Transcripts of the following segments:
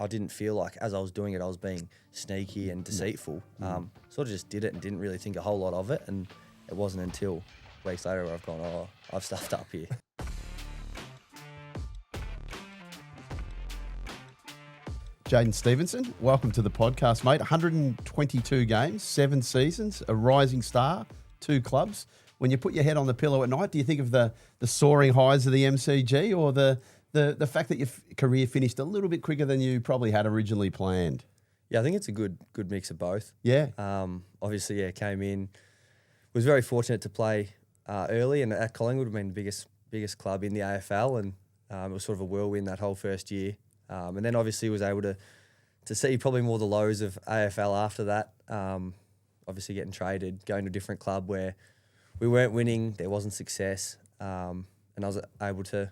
I didn't feel like as I was doing it, I was being sneaky and deceitful. Sort of just did it and didn't really think a whole lot of it. And it wasn't until weeks later where I've gone, oh, I've stuffed up here. Jaidyn Stephenson, welcome to the podcast, mate. 122 games, 7 seasons, a rising star, 2 clubs. When you put your head on the pillow at night, do you think of the soaring highs of the MCG or the fact that your career finished a little bit quicker than you probably had originally planned? Yeah, I think it's a good mix of both. Yeah. Obviously, came in, was very fortunate to play early, and at Collingwood, I mean, biggest club in the AFL, and it was sort of a whirlwind that whole first year. And then obviously was able to see probably more the lows of AFL after that. Obviously getting traded, going to a different club where we weren't winning, there wasn't success, and I was able to,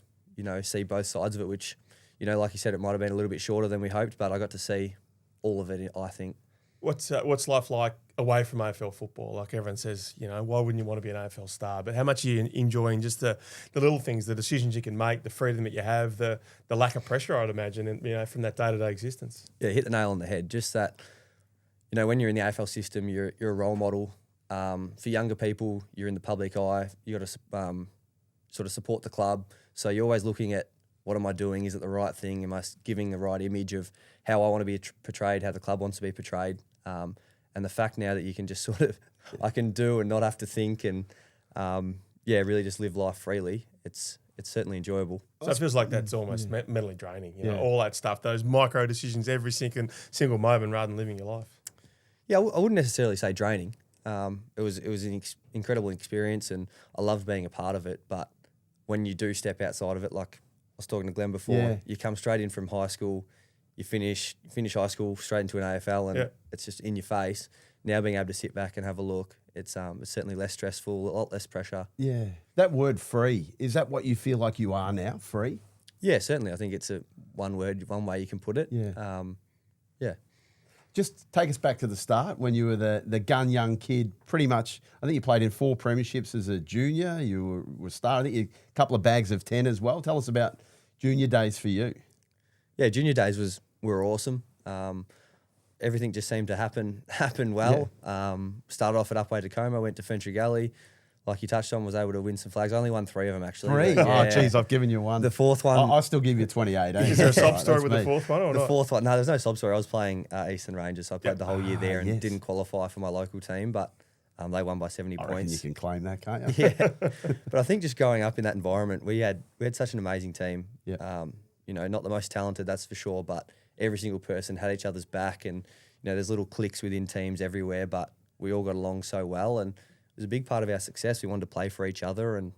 see both sides of it, which, like you said, it might have been a little bit shorter than we hoped, but I got to see all of it, I think. What's life like away from AFL football? Like everyone says, why wouldn't you want to be an AFL star? But how much are you enjoying just the little things, the decisions you can make, the freedom that you have, the lack of pressure, I'd imagine, and from that day-to-day existence? Yeah, hit the nail on the head. Just that, when you're in the AFL system, you're a role model. For younger people, you're in the public eye. You got to sort of support the club. So you're always looking at, what am I doing? Is it the right thing? Am I giving the right image of how I want to be portrayed, how the club wants to be portrayed? And the fact now that you can just sort of, I can do and not have to think and, really just live life freely. It's certainly enjoyable. So it feels like that's almost mentally draining, all that stuff, those micro decisions every single moment rather than living your life. Yeah, I wouldn't necessarily say draining. It was an incredible experience and I loved being a part of it. But when you do step outside of it, like I was talking to Glenn before, you come straight in from high school, you finish high school straight into an AFL and it's just in your face. Now being able to sit back and have a look, it's certainly less stressful, a lot less pressure. Yeah. That word free, is that what you feel like you are now, free? Yeah, certainly. I think it's one word, one way you can put it. Yeah. Yeah. Just take us back to the start when you were the gun young kid. Pretty much, I think you played in 4 premierships as a junior. You were starting a couple of bags of 10 as well. Tell us about junior days for you. Yeah, junior days were awesome. Everything just seemed to happen well. Yeah. Started off at Upway Tacoma, went to Fentree Gully. Like you touched on, was able to win some flags. I only won 3 of them, actually. 3? Yeah. Oh, geez, I've given you one. The 4th one. I'll still give you 28. Is there a sob story with the 4th one or the not? 4th one. No, there's no sob story. I was playing Eastern Rangers, so I played the whole year there and didn't qualify for my local team, but they won by 70 I points. reckon you can claim that, can't you? Yeah. But I think just growing up in that environment, we had such an amazing team. Yeah. Not the most talented, that's for sure, but every single person had each other's back and, there's little cliques within teams everywhere, but we all got along so well and it was a big part of our success. We wanted to play for each other and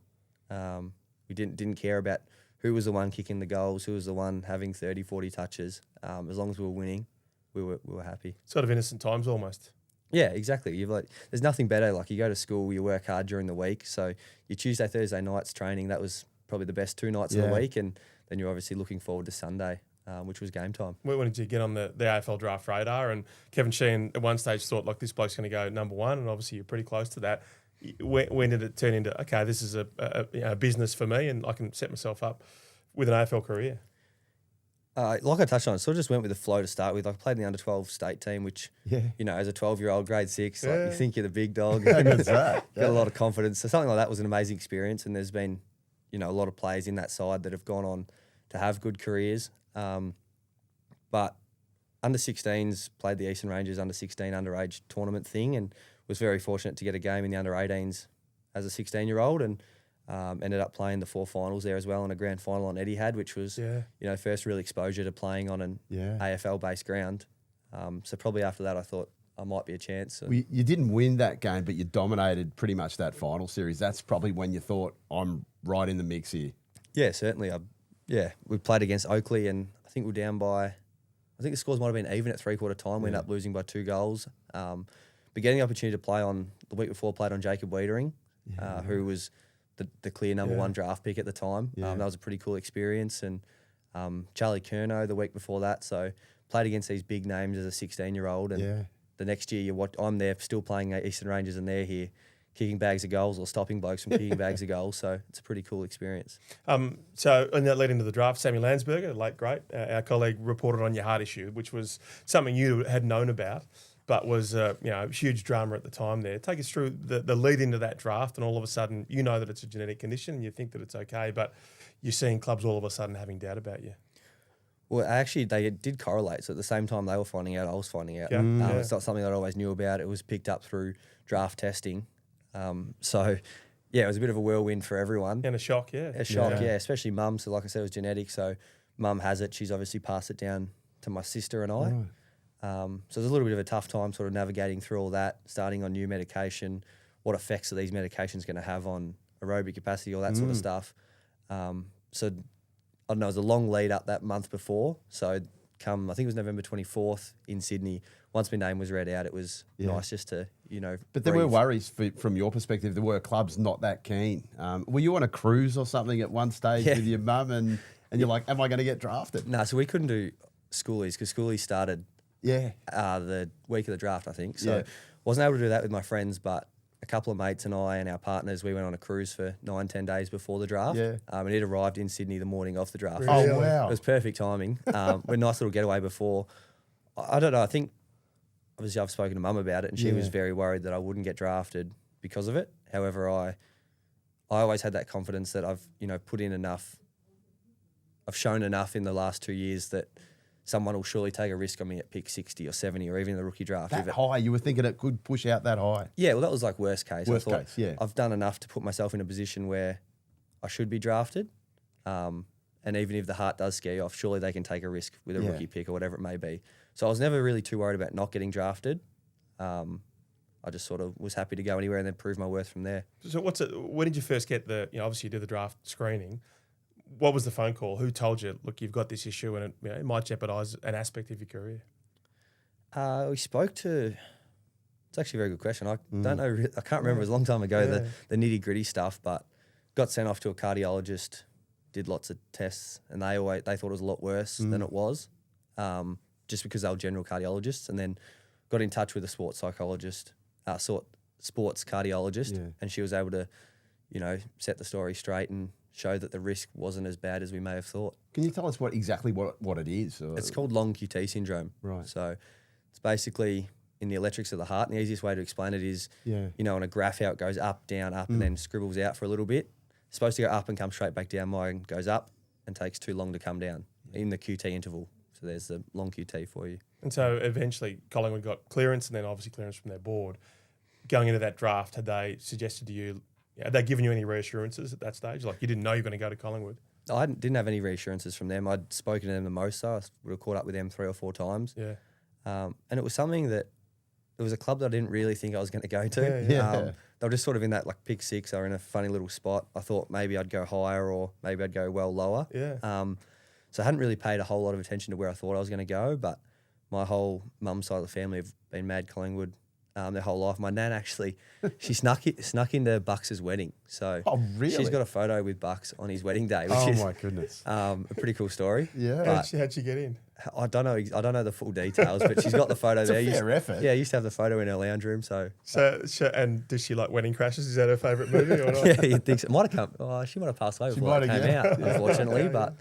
we didn't care about who was the one kicking the goals, who was the one having 30, 40 touches. As long as we were winning, we were happy. Sort of innocent times almost. Yeah, exactly. There's nothing better. Like you go to school, you work hard during the week. So your Tuesday, Thursday nights training, that was probably the best 2 nights of the week. And then you're obviously looking forward to Sunday, which was game time. When did you get on the AFL draft radar? And Kevin Sheehan at one stage thought, like, this bloke's going to go number 1, and obviously you're pretty close to that. When did it turn into, okay, this is a business for me and I can set myself up with an AFL career? Like I touched on, I sort of just went with the flow to start with. I played in the under-12 state team, which, as a 12-year-old, grade 6, like, you think you're the big dog. How good's that? Got a lot of confidence. So something like that was an amazing experience, and there's been, a lot of players in that side that have gone on to have good careers. But under-16s, played the Eastern Rangers under-16 underage tournament thing and was very fortunate to get a game in the under-18s as a 16-year-old and ended up playing the 4 finals there as well and a grand final on Etihad, which was, first real exposure to playing on an AFL-based ground. So probably after that I thought I might be a chance. Well, you didn't win that game, but you dominated pretty much that final series. That's probably when you thought, I'm right in the mix here. Yeah, certainly. We played against Oakley and I think we're down by, I think the scores might have been even at 3/4 time. We ended up losing by 2 goals. But getting the opportunity to play on, the week before, played on Jacob Wiedering, who was the clear number 1 draft pick at the time. That was a pretty cool experience. And Charlie Curnow the week before that. So played against these big names as a 16-year-old. And the next year, I'm there still playing Eastern Rangers and they're here kicking bags of goals or stopping blokes from kicking bags of goals. So it's a pretty cool experience. So, and that led into the draft. Sammy Landsberger, the late great, our colleague, reported on your heart issue, which was something you had known about, but was huge drama at the time there. Take us through the lead into that draft, and all of a sudden you know that it's a genetic condition and you think that it's okay, but you're seeing clubs all of a sudden having doubt about you. Well, actually, they did correlate. So at the same time they were finding out, I was finding out. Yeah. It's not something that I always knew about. It was picked up through draft testing. So, yeah, it was a bit of a whirlwind for everyone. And a shock, yeah. A shock, yeah, especially mum. So like I said, it was genetic. So mum has it. She's obviously passed it down to my sister and I. Right. So it was a little bit of a tough time sort of navigating through all that, starting on new medication, what effects are these medications going to have on aerobic capacity, all that sort of stuff. So I don't know, it was a long lead up that month before. So I think it was November 24th in Sydney. Once my name was read out, it was nice just to, But there were worries from your perspective. There were clubs not that keen. Were you on a cruise or something at one stage with your mum and you're like, am I going to get drafted? No, so we couldn't do schoolies because schoolies started the week of the draft, I think. So wasn't able to do that with my friends, but a couple of mates and I and our partners, we went on a cruise for 9-10 days before the draft. Yeah. And it arrived in Sydney the morning of the draft. Really? Oh, wow. It was perfect timing. A nice little getaway before. I don't know, I think, obviously I've spoken to mum about it and she was very worried that I wouldn't get drafted because of it. However, I always had that confidence that I've, put in enough. I've shown enough in the last 2 years that someone will surely take a risk on me at pick 60 or 70 or even in the rookie draft. That high, you were thinking it could push out that high. Yeah, well, that was like worst case. Worst case, yeah. I've done enough to put myself in a position where I should be drafted. And even if the heart does scare you off, surely they can take a risk with a rookie pick or whatever it may be. So I was never really too worried about not getting drafted. I just sort of was happy to go anywhere and then prove my worth from there. So when did you first get obviously you did the draft screening. What was the phone call? Who told you, look, you've got this issue and it might jeopardise an aspect of your career? We spoke to... It's actually a very good question. I don't know. I can't remember. It was a long time ago, the nitty-gritty stuff, but got sent off to a cardiologist, did lots of tests, and they thought it was a lot worse than it was, just because they were general cardiologists, and then got in touch with a sports psychologist, sports cardiologist, and she was able to, set the story straight and show that the risk wasn't as bad as we may have thought. Can you tell us what it is? Or? It's called long QT syndrome. Right. So it's basically in the electrics of the heart, and the easiest way to explain it is, on a graph how it goes up, down, up, and then scribbles out for a little bit. It's supposed to go up and come straight back down. Mine goes up and takes too long to come down in the QT interval. So there's the long QT for you. And so eventually Collingwood got clearance and then obviously clearance from their board. Going into that draft, had they suggested to you, had they given you any reassurances at that stage? Like you didn't know you were going to go to Collingwood? I didn't have any reassurances from them. I'd spoken to them the most, so I would have caught up with them 3 or 4 times. Yeah. And it was something that, it was a club that I didn't really think I was going to go to. They were just sort of in that like pick 6 or in a funny little spot. I thought maybe I'd go higher or maybe I'd go well lower. Yeah. So I hadn't really paid a whole lot of attention to where I thought I was going to go, but my whole mum's side of the family have been mad Collingwood their whole life. My nan actually, she snuck into Bucks's wedding. So really? She's got a photo with Bucks on his wedding day, which oh is my goodness, a pretty cool story. Yeah. How'd she get in? I don't know the full details, but she's got the photo there. A fair effort. Yeah, I used to have the photo in her lounge room. So and does she like Wedding Crashers? Is that her favourite movie or not? Yeah, you'd think so. Might have come. Oh, she might have passed away before it came out, unfortunately. But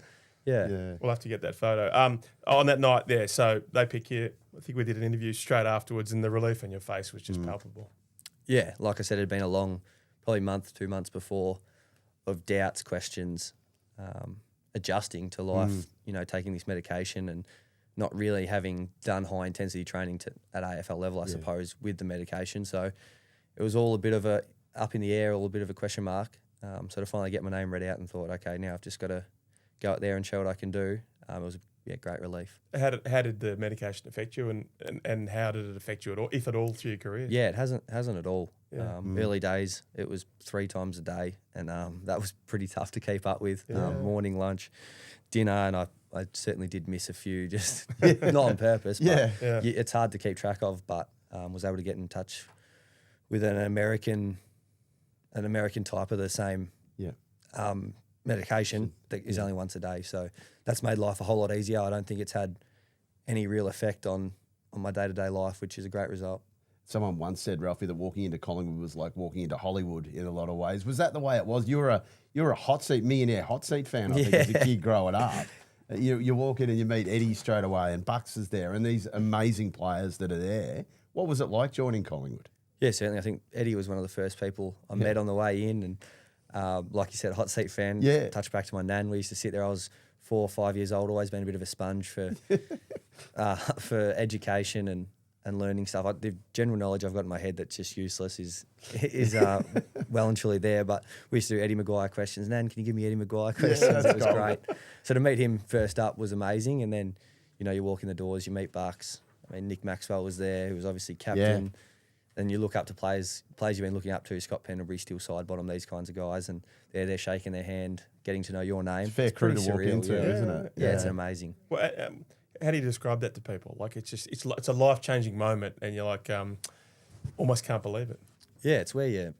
yeah. We'll have to get that photo. On that night there, so they pick you. I think we did an interview straight afterwards, and the relief on your face was just palpable. Yeah, like I said, it had been a long, probably month, 2 months before, of doubts, questions, adjusting to life. Taking this medication and not really having done high intensity training at AFL level, I suppose, with the medication. So it was all a bit of a up in the air, all a bit of a question mark. So to finally get my name read out and thought, okay, now I've just got to go out there and show what I can do. It was great relief. How did the medication affect you, and how did it affect you at all, if at all, through your career? Yeah, it hasn't at all. Yeah. Early days, it was 3 times a day, and that was pretty tough to keep up with. Morning, lunch, dinner, and I certainly did miss a few, just not on purpose. But it's hard to keep track of. But was able to get in touch with an American type of the same medication that is only once a day. So that's made life a whole lot easier. I don't think it's had any real effect on my day-to-day life, which is a great result. Someone once said, Ralphie, that walking into Collingwood was like walking into Hollywood in a lot of ways. Was that the way it was? You were a hot seat, millionaire hot seat fan, I think, as a kid growing up. You walk in and you meet Eddie straight away, and Bucks is there, and these amazing players that are there. What was it like joining Collingwood? Yeah, certainly. I think Eddie was one of the first people I met on the way in, and like you said, hot seat fan. Yeah. Touch back to my nan. We used to sit there. I was 4 or 5 years old. Always been a bit of a sponge for education and learning stuff. The general knowledge I've got in my head that's just useless is well and truly there. But we used to do Eddie Maguire questions. Nan, can you give me Eddie Maguire questions? It was great. So to meet him first up was amazing. And then, you walk in the doors, you meet Bucks. I mean, Nick Maxwell was there, who was obviously captain. Yeah. Then you look up to players you've been looking up to, Scott Pendlebury, Steele Sidebottom, these kinds of guys, and they're shaking their hand, getting to know your name. It's a fair crew to walk into, isn't it? Yeah, it's amazing. Well, how do you describe that to people? Like it's a life-changing moment, and you're like almost can't believe it. Yeah, it's where your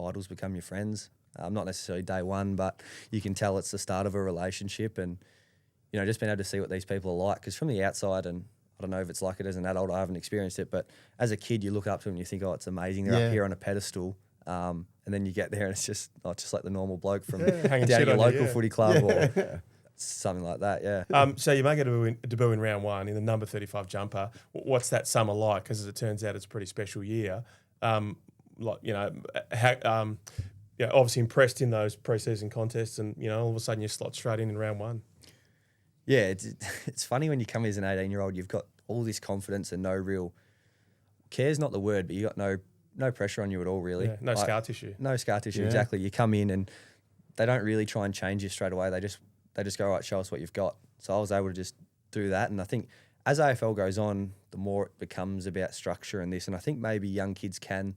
idols become your friends. Not necessarily day one, but you can tell it's the start of a relationship, and just being able to see what these people are like. Because from the outside, and I don't know if it's like it as an adult, I haven't experienced it, but as a kid, you look up to them and you think, oh, it's amazing. They're up here on a pedestal. And then you get there and it's just like the normal bloke from down your local footy club or something like that, yeah. So you make a debut in round one in the number 35 jumper. What's that summer like? Because as it turns out, it's a pretty special year. Obviously impressed in those pre-season contests and, all of a sudden you slot straight in round one. Yeah, it's funny when you come as an 18-year-old, you've got all this confidence and no real care's not the word, but you got no pressure on you at all, really. Yeah, no scar tissue. No scar tissue, exactly. You come in and they don't really try and change you straight away. They just go, all right, show us what you've got. So I was able to just do that, and I think as AFL goes on, the more it becomes about structure and this, and I think maybe young kids can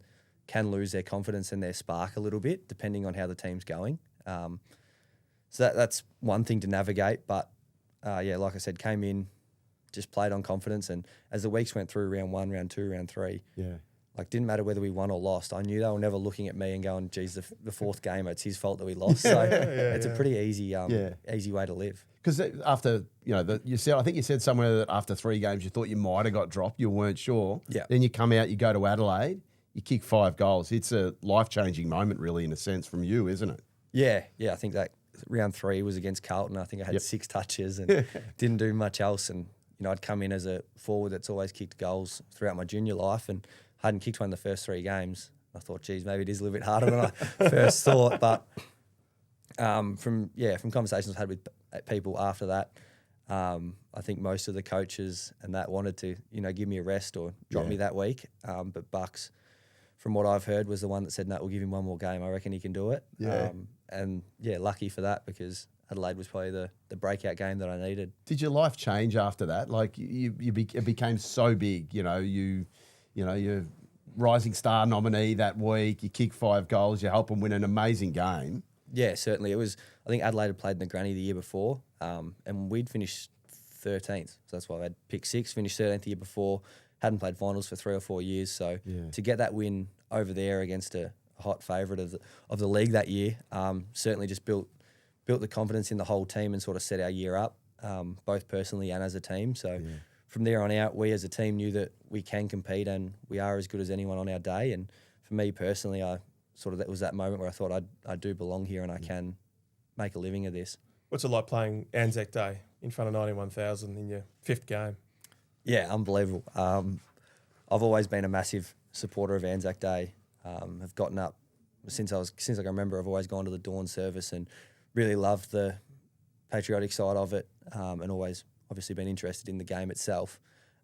lose their confidence and their spark a little bit depending on how the team's going. So that's one thing to navigate, but. Like I said, came in, just played on confidence, and as the weeks went through, round 1, round 2, round 3, didn't matter whether we won or lost. I knew they were never looking at me and going, geez, the fourth game, it's his fault that we lost. So it's a pretty easy way to live. Because after, I think you said somewhere that after 3 games you thought you might have got dropped, you weren't sure. Yeah. Then you come out, you go to Adelaide, you kick 5 goals. It's a life-changing moment, really, in a sense, from you, isn't it? Yeah, I think that round 3 was against Carlton. I think I had 6 touches and didn't do much else. And, I'd come in as a forward that's always kicked goals throughout my junior life and hadn't kicked one in the first 3 games. I thought, geez, maybe it is a little bit harder than I first thought. But from conversations I've had with people after that, I think most of the coaches and that wanted to, give me a rest or drop me that week. But Bucks, from what I've heard, was the one that said, no, we'll give him one more game. I reckon he can do it. Yeah. Lucky for that because Adelaide was probably the breakout game that I needed. Did your life change after that? Like it became so big, you're rising star nominee that week, you kick 5 goals, you help them win an amazing game. Yeah, certainly. I think Adelaide had played in the granny the year before, and we'd finished 13th. So that's why I had pick 6, finished 13th the year before. Hadn't played finals for 3 or 4 years, so to get that win over there against a hot favourite of the league that year, certainly just built the confidence in the whole team and sort of set our year up, both personally and as a team. So from there on out, we as a team knew that we can compete and we are as good as anyone on our day. And for me personally, that was that moment where I thought I do belong here and I can make a living of this. What's it like playing Anzac Day in front of 91,000 in your 5th game? Yeah, unbelievable. I've always been a massive supporter of Anzac Day. Have gotten up since I can remember. I've always gone to the dawn service and really loved the patriotic side of it, and always obviously been interested in the game itself.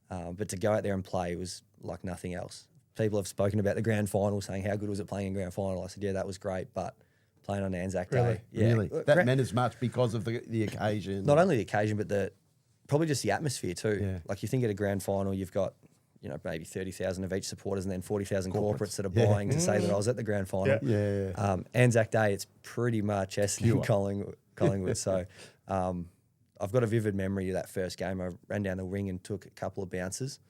But to go out there and play was like nothing else. People have spoken about the grand final, saying how good was it playing in grand final. I said, yeah, that was great, but playing on Anzac Day, really, that meant as much because of the occasion. Not only the occasion, but probably just the atmosphere too. Yeah. Like you think at a grand final, you've got maybe 30,000 of each supporters and then 40,000 corporates that are buying to say that I was at the grand final. Anzac Day, it's pretty much Essendon Collingwood. So I've got a vivid memory of that first game. I ran down the wing and took a couple of bounces.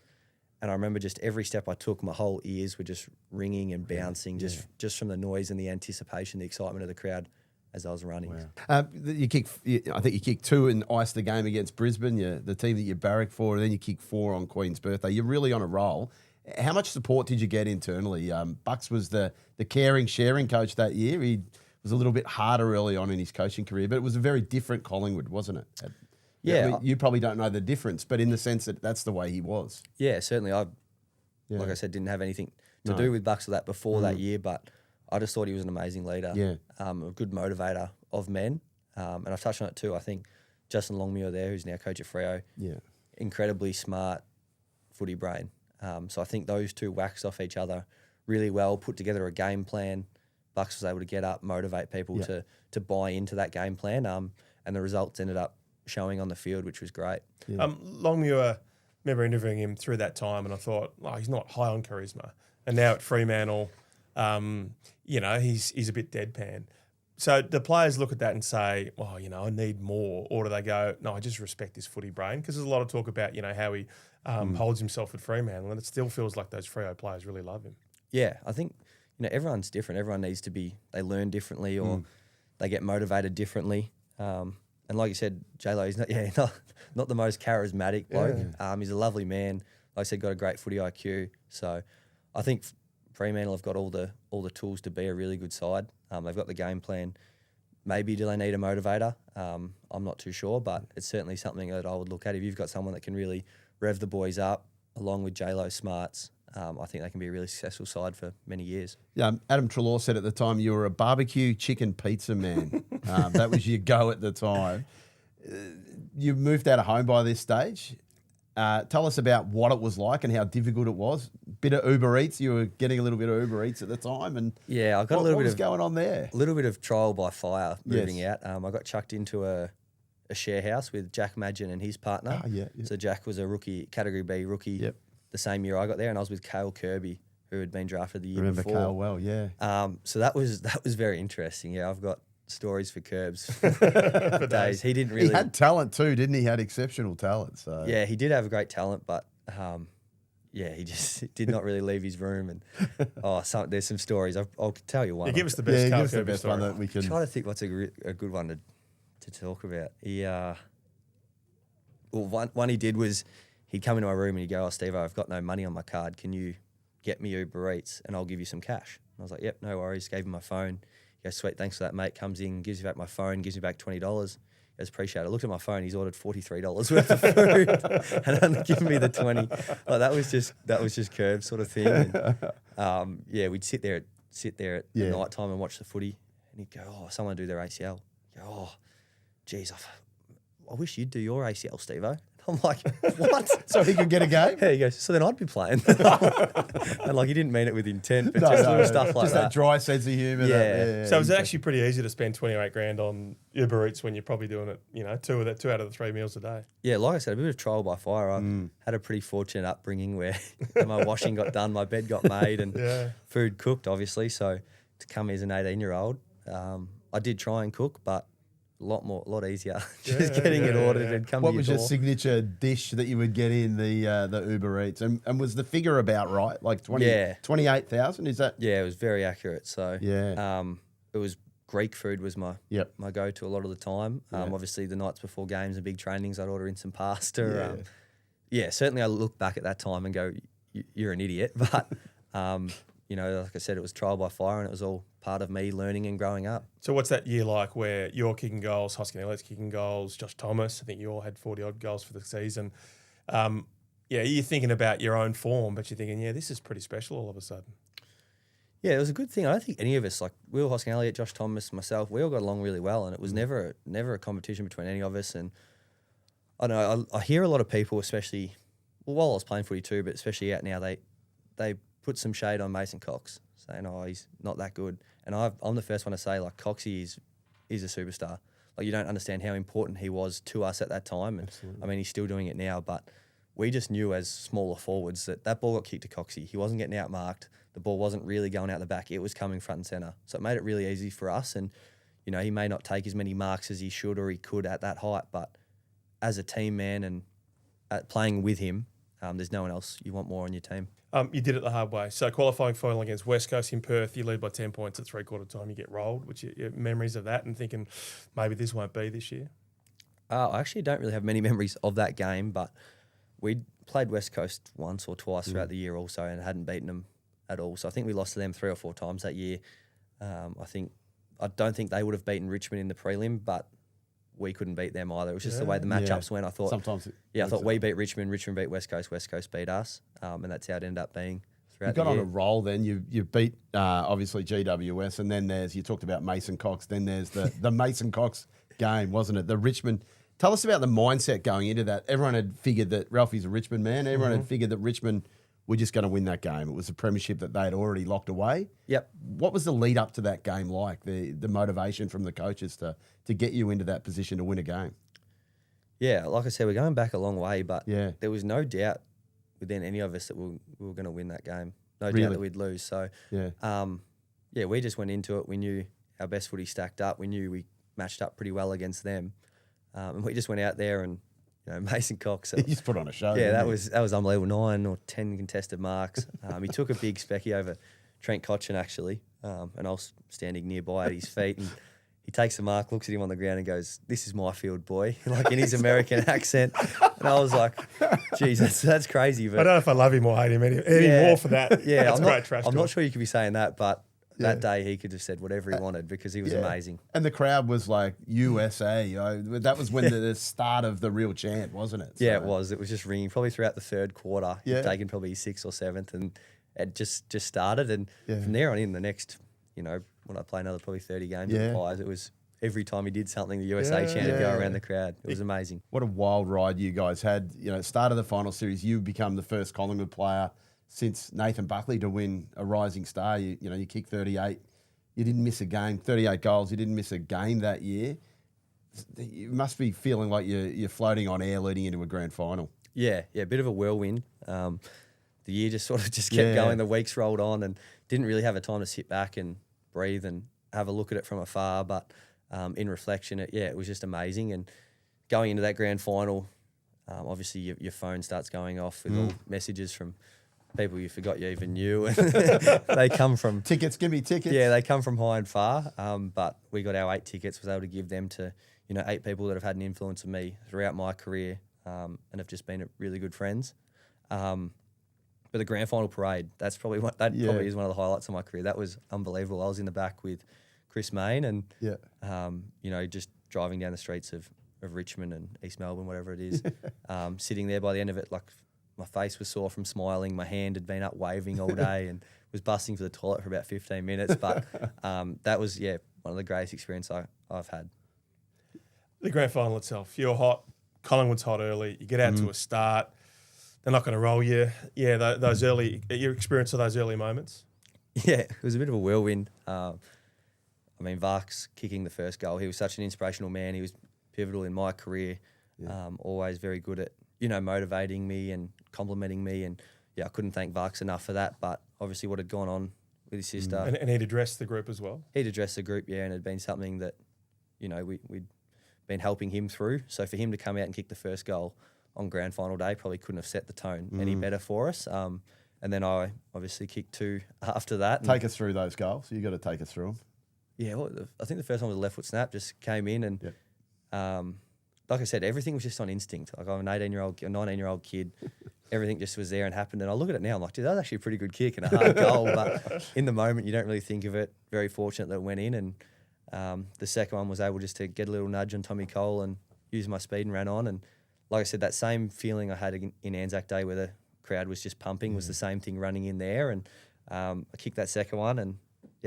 And I remember just every step I took, my whole ears were just ringing and bouncing just from the noise and the anticipation, the excitement of the crowd as I was running. Wow. I think you kicked 2 and iced the game against Brisbane, the team that you barracked for, and then you kicked 4 on Queen's birthday. You're really on a roll. How much support did you get internally? Bucks was the caring, sharing coach that year. He was a little bit harder early on in his coaching career, but it was a very different Collingwood, wasn't it? Yeah. I mean, you probably don't know the difference, but in the sense that that's the way he was. Yeah, certainly. Like I said, didn't have anything to do with Bucks or that before that year, but I just thought he was an amazing leader. Yeah. A good motivator of men. And I've touched on it too. I think Justin Longmuir there, who's now coach at Freo, incredibly smart footy brain. So I think those two waxed off each other really well, put together a game plan. Bucks was able to get up, motivate people to buy into that game plan, and the results ended up showing on the field, which was great. Yeah. Longmuir, remember interviewing him through that time, and I thought, he's not high on charisma. And now at Fremantle, he's a bit deadpan. So the players look at that and say, I need more. Or do they go, no, I just respect his footy brain? Because there's a lot of talk about, how he holds himself at Fremantle, and it still feels like those Freo players really love him. Yeah, I think, everyone's different. Everyone needs to they learn differently or they get motivated differently. And like you said, J-Lo, he's not the most charismatic bloke. Yeah. He's a lovely man. Like I said, got a great footy IQ. So I think Fremantle have got all the tools to be a really good side. They've got the game plan. Maybe do they need a motivator? I'm not too sure, but it's certainly something that I would look at. If you've got someone that can really rev the boys up, along with J-Lo smarts, I think they can be a really successful side for many years. Yeah, Adam Treloar said at the time you were a barbecue chicken pizza man. That was your go at the time. You moved out of home by this stage. Tell us about what it was like and how difficult it was. Bit of Uber Eats. You were getting a little bit of Uber Eats at the time, and I got what was going on there. A little bit of trial by fire moving out. I got chucked into a share house with Jack Madgen and his partner. So Jack was a rookie, Category B rookie. The same year I got there, and I was with Cale Kirby, who had been drafted the year before. Remember Cale well, yeah. So that was very interesting. Yeah, I've got stories for Curbs for days. He didn't really. He had talent too, didn't he? He had exceptional talent. So yeah, he did have a great talent, but he just did not really leave his room. And there's some stories. I'll tell you one. Give us the best. Give us the best one that we can. I'm trying to think what's a good one to talk about. One he did was he'd come into my room and he'd go, "Oh, Steve, I've got no money on my card. Can you get me Uber Eats and I'll give you some cash?" And I was like, "Yep, no worries." Gave him my phone. He goes, "Sweet, thanks for that, mate." Comes in, gives me back my phone, gives me back $20. He goes, "Appreciate it." I looked at my phone. He's ordered $43 worth of food and only given me the 20. Like, that was just curb sort of thing. And, we'd sit there at night time and watch the footy, and he'd go, "Oh, someone do their ACL." He'd go, "Oh, geez, I wish you'd do your ACL, Steve-O." I'm like, "What?" So he could get a game? Yeah, he goes, "So then I'd be playing." And he didn't mean it with intent, but little stuff like just that. That dry sense of humour. Yeah. So it's actually pretty easy to spend $28,000 on Uber Eats when you're probably doing it, two out of the 3 meals a day. Yeah, like I said, a bit of trial by fire. I had a pretty fortunate upbringing where my washing got done, my bed got made, and food cooked, obviously. So to come as an 18-year-old, I did try and cook, but a lot easier. Just getting it ordered and coming. What was your signature dish that you would get in the Uber Eats? And was the figure about right? Like 28,000? Is that? Yeah, it was very accurate. So it was Greek food was my go-to a lot of the time. Obviously the nights before games and big trainings, I'd order in some pasta. Certainly I look back at that time and go, "You're an idiot." But like I said, it was trial by fire, and it was all part of me learning and growing up. So what's that year like where you're kicking goals, Husky Elliot's kicking goals, Josh Thomas, I think you all had 40-odd goals for the season. You're thinking about your own form, but you're thinking, this is pretty special all of a sudden. Yeah, it was a good thing. I don't think any of us, like Will Hosking Elliott, Josh Thomas, myself, we all got along really well, and it was never a competition between any of us. And I don't know, I hear a lot of people, especially while I was playing footy too, but especially out now, they put some shade on Mason Cox, saying, "Oh, he's not that good." And I'm the first one to say, like, Coxie is a superstar. Like, you don't understand how important he was to us at that time. And I mean, he's still doing it now, but we just knew as smaller forwards that ball got kicked to Coxie. He wasn't getting outmarked. The ball wasn't really going out the back. It was coming front and centre. So it made it really easy for us. And, he may not take as many marks as he should or he could at that height, but as a team man and playing with him, there's no one else you want more on your team. You did it the hard way. So qualifying final against West Coast in Perth, you lead by 10 points at three-quarter time, you get rolled, which your memories of that and thinking maybe this won't be this year? I actually don't really have many memories of that game, but we'd played West Coast once or twice throughout the year also and hadn't beaten them at all. So I think we lost to them 3 or 4 times that year. I don't think they would have beaten Richmond in the prelim, but we couldn't beat them either. It was just the way the matchups went. I thought sometimes. I thought we beat Richmond beat West Coast beat us, and that's how it ended up being throughout the year. You got on a roll then. You beat obviously GWS, and then you talked about Mason Cox. Then there's the Mason Cox game, wasn't it? The Richmond. Tell us about the mindset going into that. Everyone had figured that Ralphie's a Richmond man. Everyone had figured that Richmond were just going to win that game. It was a premiership that they had already locked away. Yep. What was the lead up to that game like? The motivation from the coaches to get you into that position to win a game? Yeah, like I said, we're going back a long way, but Yeah. there was no doubt within any of us that we were going to win that game. No Really? doubt that we'd lose. So, Yeah. we just went into it. We knew our best footy stacked up. We knew we matched up pretty well against them. And we just went out there and, Mason Cox. You just put on a show. Yeah, didn't that you? was unbelievable. 9 or 10 contested marks. He took a big specky over Trent Cotchin actually, and I was standing nearby at his feet, and he takes a mark, looks at him on the ground, and goes, "This is my field, boy," like in his American accent. And I was like, "Geez, that's crazy." But I don't know if I love him or hate him anymore for that. Yeah, That's great trash I'm talk. not sure you could be saying that, but that day he could have said whatever he wanted because he was amazing. And the crowd was like USA. That was when the start of the real chant, wasn't it? Yeah, So- it was. It was just ringing probably throughout the third quarter. Yeah. He'd taken probably 6th or 7th, and it just started. And Yeah. from there on in, the next, when I play another probably 30 games with Yeah. the Pies, it was every time he did something, the USA chant would go around the crowd. It was amazing. What a wild ride you guys had. Start of the final series, you become the first Collingwood player since Nathan Buckley to win a Rising Star. You kicked 38. You didn't miss a game, 38 goals. You didn't miss a game that year. You must be feeling like you're floating on air leading into a grand final. Yeah, a bit of a whirlwind. The year just sort of just kept going. The weeks rolled on and didn't really have a time to sit back and breathe and have a look at it from afar. But in reflection, it was just amazing. And going into that grand final, obviously your phone starts going off with all messages from people you forgot you even knew. They come from Tickets, give me tickets. Yeah, they come from high and far. But we got our 8 tickets, was able to give them to 8 people that have had an influence on me throughout my career, and have just been really good friends. But the grand final parade, probably is one of the highlights of my career. That was unbelievable. I was in the back with Chris Mayne and just driving down the streets of Richmond and East Melbourne, whatever it is, sitting there by the end of it, like my face was sore from smiling. My hand had been up waving all day and was busting for the toilet for about 15 minutes. But that was, one of the greatest experiences I've had. The grand final itself, you're hot. Collingwood's hot early. You get out to a start. They're not going to roll you. Yeah, your experience of those early moments. Yeah, it was a bit of a whirlwind. Vark's kicking the first goal. He was such an inspirational man. He was pivotal in my career. Always very good at motivating me and complimenting me. And I couldn't thank Varks enough for that. But obviously, what had gone on with his sister, And he'd addressed the group as well. He'd addressed the group, and it had been something that we'd been helping him through. So for him to come out and kick the first goal on grand final day probably couldn't have set the tone any better for us. And then I obviously kicked 2 after that. Take us through those goals. You got to take us through them. Yeah, I think the first one was a left foot snap, just came in and like I said, everything was just on instinct. Like I'm an 19-year-old kid. Everything just was there and happened. And I look at it now, I'm like, dude, that was actually a pretty good kick and a hard goal. But in the moment, you don't really think of it. Very fortunate that it went in. And the second one was able just to get a little nudge on Tommy Cole and use my speed and ran on. And like I said, that same feeling I had in Anzac Day where the crowd was just pumping was the same thing running in there. And I kicked that second one and,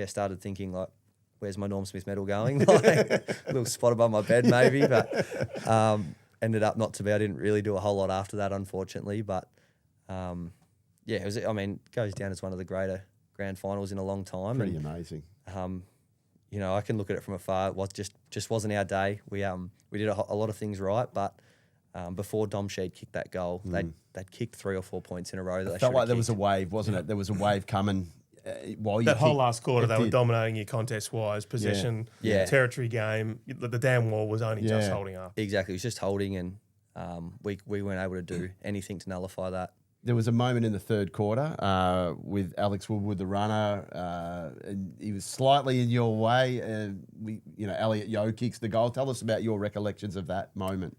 started thinking like, where's my Norm Smith medal going? Like, a little spot above my bed maybe, but ended up not to be. I didn't really do a whole lot after that, unfortunately. But it was. Goes down as one of the greater grand finals in a long time. Pretty amazing. I can look at it from afar. It was just wasn't our day. We did a lot of things right, but before Dom Sheed kicked that goal, they'd kicked 3 or 4 points in a row. That It felt like there was a wave, wasn't it? There was a wave coming. While That whole last quarter, they were dominating you contest-wise, possession, territory game. The damn wall was only just holding up. Exactly. It was just holding, and we weren't able to do anything to nullify that. There was a moment in the third quarter with Alex Woodward, the runner, and he was slightly in your way. Elliot Yeo kicks the goal. Tell us about your recollections of that moment.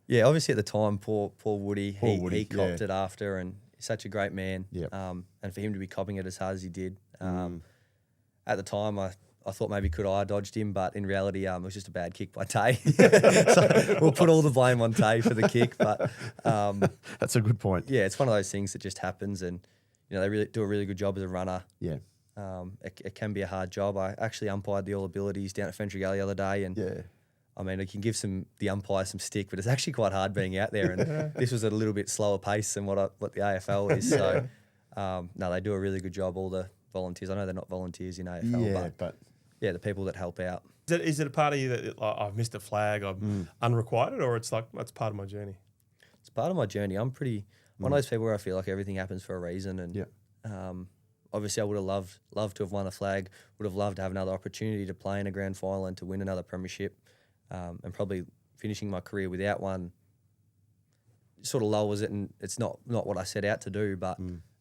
Yeah, obviously at the time, poor Woody, Woody, he copped it after, and he's such a great man. Yep. And for him to be copping it as hard as he did, at the time I thought maybe could I dodged him, but in reality, it was just a bad kick by Tay. So we'll put all the blame on Tay for the kick, but that's a good point. yeah, it's one of those things that just happens, and they really do a really good job as a runner. Yeah. It can be a hard job. I actually umpired the All Abilities down at Fentree Gully the other day, and Yeah. I mean, it can give the umpire some stick, but it's actually quite hard being out there. And this was at a little bit slower pace than what the AFL is. So, no, they do a really good job, all the volunteers. I know they're not volunteers in AFL, but yeah, the people that help out. Is it a part of you that I've missed a flag, I'm unrequited, or it's like, that's part of my journey? It's part of my journey. I'm one of those people where I feel like everything happens for a reason. And obviously I would have loved to have won a flag, would have loved to have another opportunity to play in a grand final and to win another premiership. And probably finishing my career without one sort of lowers it, and it's not what I set out to do. But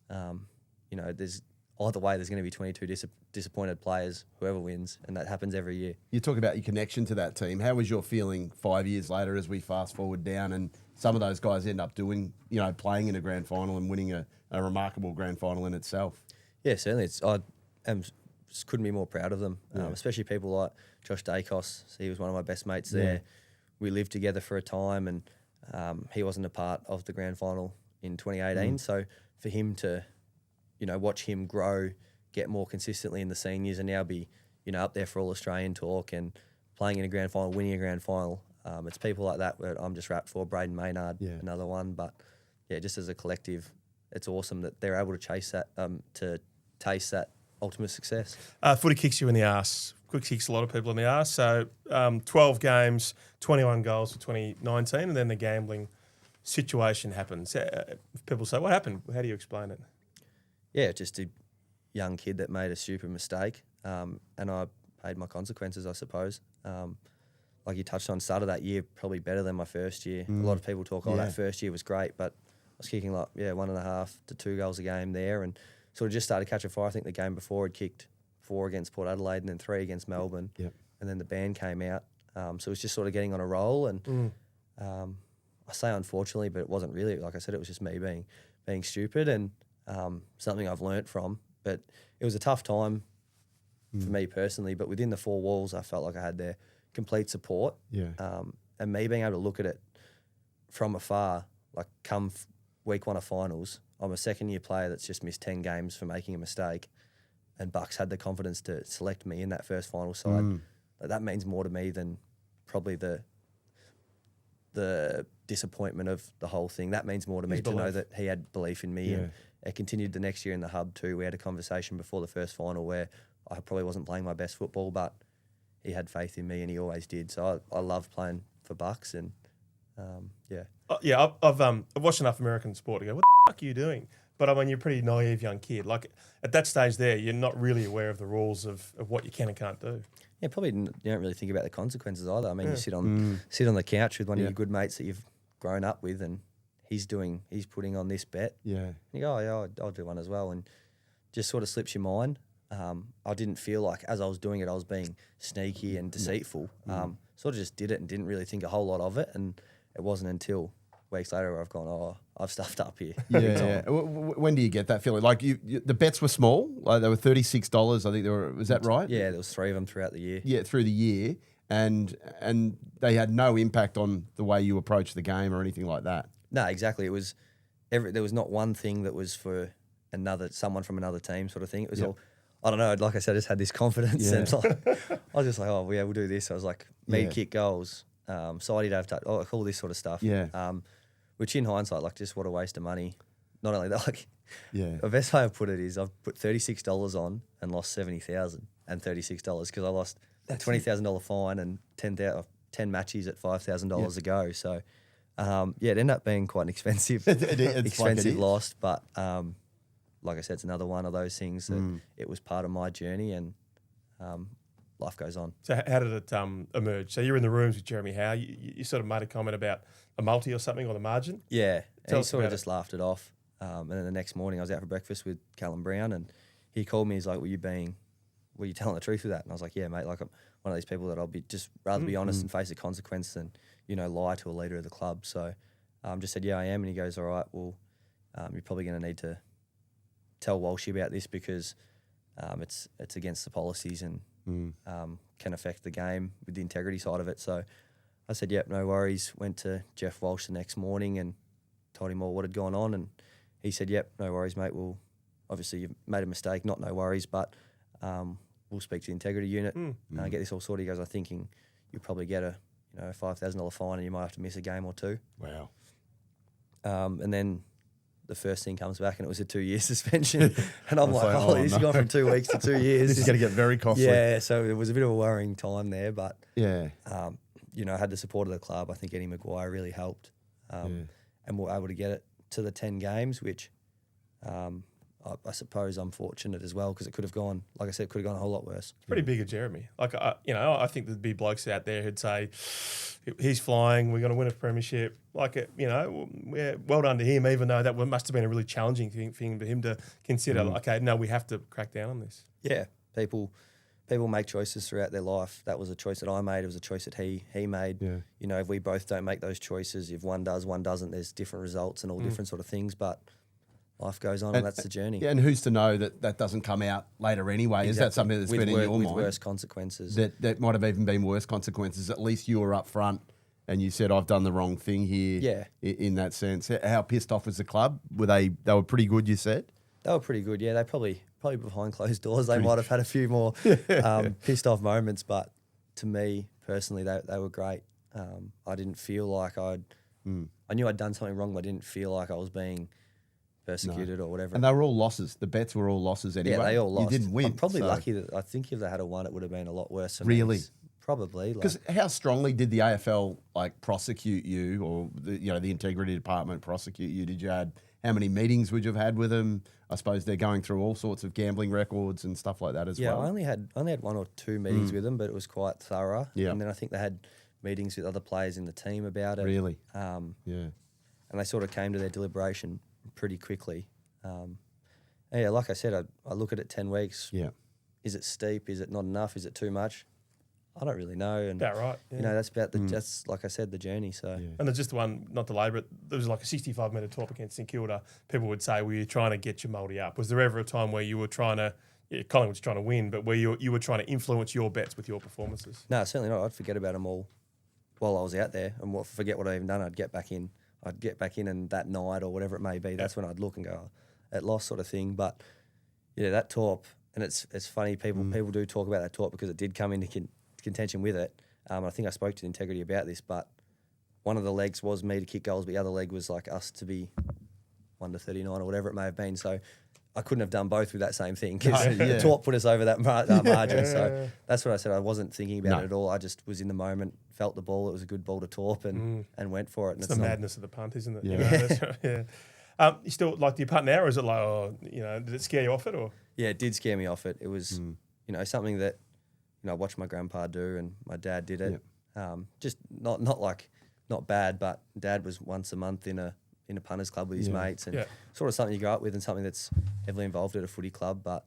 there's either way, there's going to be 22 disappointed players, whoever wins, and that happens every year. You talk about your connection to that team. How was your feeling 5 years later as we fast forward down and some of those guys end up doing, playing in a grand final and winning a remarkable grand final in itself? Yeah, certainly. Couldn't be more proud of them, especially people like Josh Dacos. He was one of my best mates there. We lived together for a time, and he wasn't a part of the grand final in 2018. So for him to, watch him grow, get more consistently in the seniors, and now be, up there for all Australian talk and playing in a grand final, winning a grand final. It's people like that that I'm just wrapped for. Braden Maynard, another one. But yeah, just as a collective, it's awesome that they're able to chase that, to taste that ultimate success. Footy kicks you in the arse. Quick kicks a lot of people in the arse. So 12 games, 21 goals for 2019, and then the gambling situation happens. People say, what happened? How do you explain it? Yeah, just a young kid that made a stupid mistake, and I paid my consequences, I suppose. Like you touched on, started that year probably better than my first year. A lot of people talk, that first year was great, but I was kicking 1.5 to 2 goals a game there, and sort of just started catching fire. I think the game before I'd kicked 4 against Port Adelaide and then 3 against Melbourne. Yep. And then the ban came out. So it was just sort of getting on a roll. And I say unfortunately, but it wasn't really. Like I said, it was just me being stupid, and something I've learnt from. But it was a tough time for me personally. But within the 4 walls, I felt like I had their complete support. Yeah. And me being able to look at it from afar, like come week 1 of finals, I'm a second-year player that's just missed 10 games for making a mistake, and Bucks had the confidence to select me in that first final side. That means more to me than probably the disappointment of the whole thing. That means more to me to know that he had belief in me, and it continued the next year in the hub too. We had a conversation before the first final where I probably wasn't playing my best football, but he had faith in me, and he always did. So I love playing for Bucks, and I've watched enough American sport to go, what the fuck are you doing? But I mean, you're a pretty naive young kid. Like at that stage there, you're not really aware of the rules of what you can and can't do. Yeah, probably you don't really think about the consequences either. I mean, you sit on the couch with one of your good mates that you've grown up with, and he's putting on this bet. Yeah. And you go, I'll do one as well, and just sort of slips your mind. I didn't feel like as I was doing it, I was being sneaky and deceitful. Sort of just did it and didn't really think a whole lot of it, and it wasn't until weeks later where I've gone, I've stuffed up here. Yeah. When do you get that feeling? Like the bets were small, like they were $36. I think they were. Was that right? Yeah, there was 3 of them throughout the year. Yeah, through the year, and they had no impact on the way you approach the game or anything like that. No, exactly. It was there was not one thing that was for someone from another team sort of thing. It was all. I don't know. Like I said, I just had this confidence, and I was just like, we'll do this. I was like, kick goals. Sidey to have touch, all this sort of stuff. Yeah. Which in hindsight, like, just what a waste of money. Not only that, like, the best way I've put it is I've put $36 on and lost $70,000 and $36 because I lost a $20,000 fine and 10 matches at $5,000 a go. So, it ended up being quite an expensive, loss. But like I said, it's another one of those things that it was part of my journey, and life goes on. So how did it emerge? So you're in the rooms with Jeremy Howe. You sort of made a comment about a multi or something, or the margin? Yeah. And he sort of just laughed it off. And then the next morning I was out for breakfast with Callum Brown, and he called me. He's like, were you telling the truth with that? And I was like, yeah, mate, like I'm one of these people that I'll be just rather be honest and face the consequence than lie to a leader of the club. So just said, yeah, I am. And he goes, all right, well, you're probably going to need to tell Walshy about this because it's against the policies and can affect the game with the integrity side of it. So I said, yep, no worries. Went to Jeff Walsh the next morning and told him all what had gone on. And he said, yep, no worries, mate. Well, obviously you've made a mistake, not no worries, but we'll speak to the integrity unit, get this all sorted. He goes, I'm thinking you'll probably get a $5,000 fine and you might have to miss a game or two. Wow. And then the first thing comes back and it was a 2-year suspension. And I'm I was like, like, holy, oh, this no. has gone from 2 weeks to 2 years. This is going to get very costly. Yeah, so it was a bit of a worrying time there, but Yeah. I had the support of the club. I think Eddie Maguire really helped, and we were able to get it to the 10 games, which I suppose I'm fortunate as well because it could have gone, like I said, could have gone a whole lot worse. It's pretty big of Jeremy. Like, I think there'd be blokes out there who'd say, he's flying, we're going to win a premiership. Like, well done to him, even though that must have been a really challenging thing for him to consider. Okay, no, we have to crack down on this. Yeah, people make choices throughout their life. That was a choice that I made. It was a choice that he made. Yeah. If we both don't make those choices, if one does, one doesn't, there's different results and all different sort of things. But life goes on, and that's the journey. Yeah, and who's to know that doesn't come out later anyway? Exactly. Is that something that's been in your mind? With worse consequences. That might have even been worse consequences. At least you were up front and you said, I've done the wrong thing here. Yeah. In that sense. How pissed off was the club? They were pretty good, you said? They were pretty good, yeah. They probably behind closed doors, they might have had a few more pissed off moments. But to me, personally, they were great. I didn't feel like I knew I'd done something wrong, but I didn't feel like I was being persecuted or whatever. And they were all losses. The bets were all losses anyway. Yeah, they all lost. You didn't win. I'm probably lucky that I think if they had a won, it would have been a lot worse. Really? Probably. Because how strongly did the AFL prosecute you, or the integrity department prosecute you? Did you had how many meetings would you have had with them? I suppose they're going through all sorts of gambling records and stuff like that as well. Yeah, I only had 1 or 2 meetings with them, but it was quite thorough. Yeah. And then I think they had meetings with other players in the team about it. Really? Yeah. Yeah. And they sort of came to their deliberation pretty quickly. Yeah, like I said, I look at it 10 weeks. Yeah. Is it steep? Is it not enough? Is it too much? I don't really know. And About right. Yeah. that's about that's like I said, the journey. So And there's just the one, not to labour it, there was like a 65-metre top against St Kilda. People would say, were you trying to get your multi up? Was there ever a time where you were trying to, Collingwood's trying to win, but where you were trying to influence your bets with your performances? No, certainly not. I'd forget about them all while I was out there and forget what I'd even done. I'd get back in. And that night or whatever it may be, that's when I'd look and go, at loss sort of thing. But yeah, that torp, and it's funny, people do talk about that torp because it did come into contention with it. I think I spoke to the integrity about this, but one of the legs was me to kick goals, but the other leg was like us to be 1 to 39 or whatever it may have been. So I couldn't have done both with that same thing because the torp put us over that margin. So that's what I said. I wasn't thinking about it at all. I just was in the moment, felt the ball. It was a good ball to torp and went for it. And it's the madness of the punt, isn't it? Yeah. You still, do you punt now, or is it like, did it scare you off it? Or yeah, it did scare me off it. It was, something that, I watched my grandpa do and my dad did it. Yep. Just not bad, but Dad was once a month in a punters club with his mates and sort of something you grow up with and something that's heavily involved at a footy club, but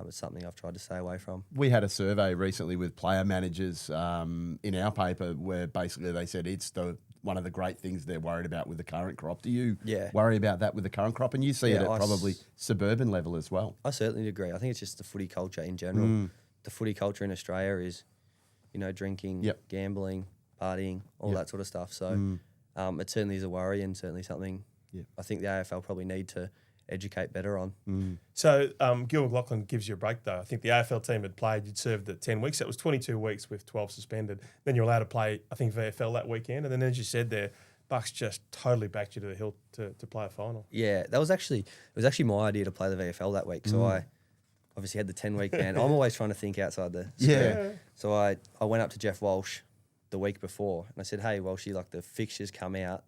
it's something I've tried to stay away from. We had a survey recently with player managers in our paper where basically they said it's one of the great things they're worried about with the current crop. Do you worry about that with the current crop? And you see it at probably suburban level as well. I certainly agree. I think it's just the footy culture in general. The footy culture in Australia is, drinking, gambling, partying, all that sort of stuff. So it certainly is a worry and certainly something I think the AFL probably need to educate better on. So Gil McLachlan gives you a break though. I think the AFL team had played, you'd served at 10 weeks. That was 22 weeks with 12 suspended. Then you're allowed to play, I think, VFL that weekend. And then as you said there, Bucks just totally backed you to the hill to play a final. Yeah, it was actually my idea to play the VFL that week. So I obviously had the 10-week ban. I'm always trying to think outside the square. So I went up to Jeff Walsh the week before and I said, hey, Walshy, the fixtures come out.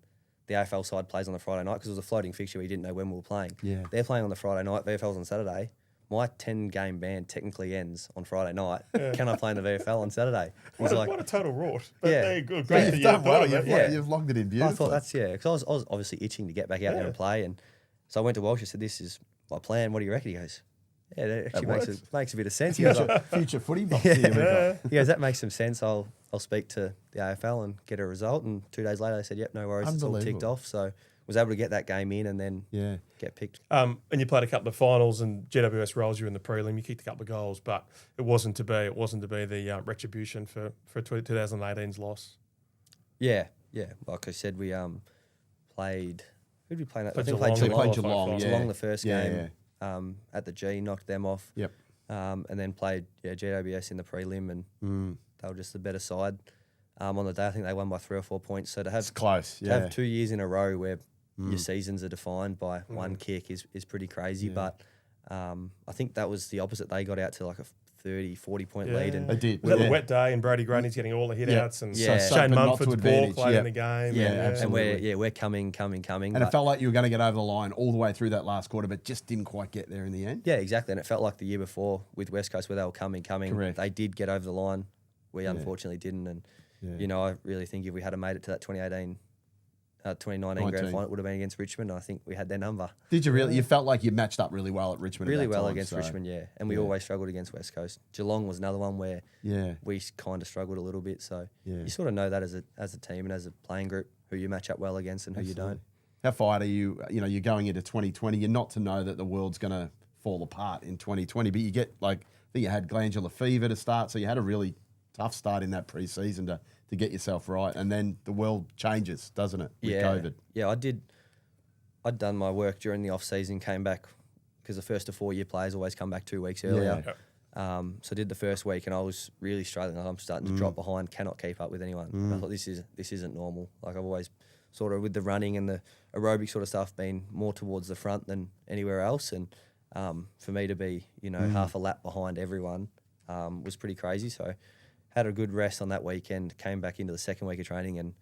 The AFL side plays on the Friday night because it was a floating fixture. We didn't know when we were playing. Yeah. They're playing on the Friday night. VFL's on Saturday. My 10-game ban technically ends on Friday night. Can I play in the VFL on Saturday? What a total rort. But they're good. Great you've done well. You've logged it in beautifully. I thought that's, because I was obviously itching to get back out there and play. And so I went to Walsh and said, this is my plan. What do you reckon? He goes, Yeah, that actually works. makes a bit of sense. He goes, Future footy box here we got. he goes, that makes some sense. I'll speak to the AFL and get a result. And 2 days later, they said, yep, no worries, it's all ticked Unbelievable. off. So was able to get that game in and then Yeah. get picked. And you played a couple of finals, and GWS rolls you in the prelim. You kicked a couple of goals, but it wasn't to be. It wasn't to be the retribution for 2018's loss. Yeah. Like I said, we played. Who did we play? I think we Geelong. played They played Geelong. Geelong, yeah. Geelong the first Yeah, game at the G, knocked them off. Yep. And then played GWS in the prelim, and they were just the better side. On the day, I think they won by 3 or 4 points. So to have It's close. to Yeah. have 2 years in a row where your seasons are defined by one kick is pretty crazy. Yeah. But I think that was the opposite. They got out to like a 30, 40-point lead. And They did. Was that Yeah. the wet day, and Brady Grundy's getting all the hit Yeah. outs, and Yeah. So Shane something not to Mumford's ball advantage. played Yeah. in the game. yeah, absolutely. and we're coming. And but it felt like you were going to get over the line all the way through that last quarter, but just didn't quite get there in the end. yeah, exactly. And it felt like the year before with West Coast where they were coming. Correct. They did get over the line. We unfortunately didn't. And, I really think if we had made it to that 2019 grand final, it would have been against Richmond. I think we had their number. Did you really? You felt like you matched up really well at Richmond. Really at that well time, against so- Richmond, yeah. And we always struggled against West Coast. Geelong was another one where Yeah. we kind of struggled a little bit. So Yeah. you sort of know that as a team and as a playing group who you match up well against and who you don't. How fired are you? You know, you're going into 2020. You're not to know that the world's going to fall apart in 2020, but you get I think you had glandular fever to start, so you had a really tough start in that pre-season to get yourself right, and then the world changes, doesn't it? With COVID. Yeah, I'd done my work during the off season, came back because the first to 4 year players always come back 2 weeks earlier. Yeah. So I did the first week and I was really struggling. I'm starting to drop behind, cannot keep up with anyone. And I thought this isn't normal. Like I've always sort of with the running and the aerobic sort of stuff been more towards the front than anywhere else. And for me to be, half a lap behind everyone was pretty crazy. So had a good rest on that weekend, came back into the second week of training, and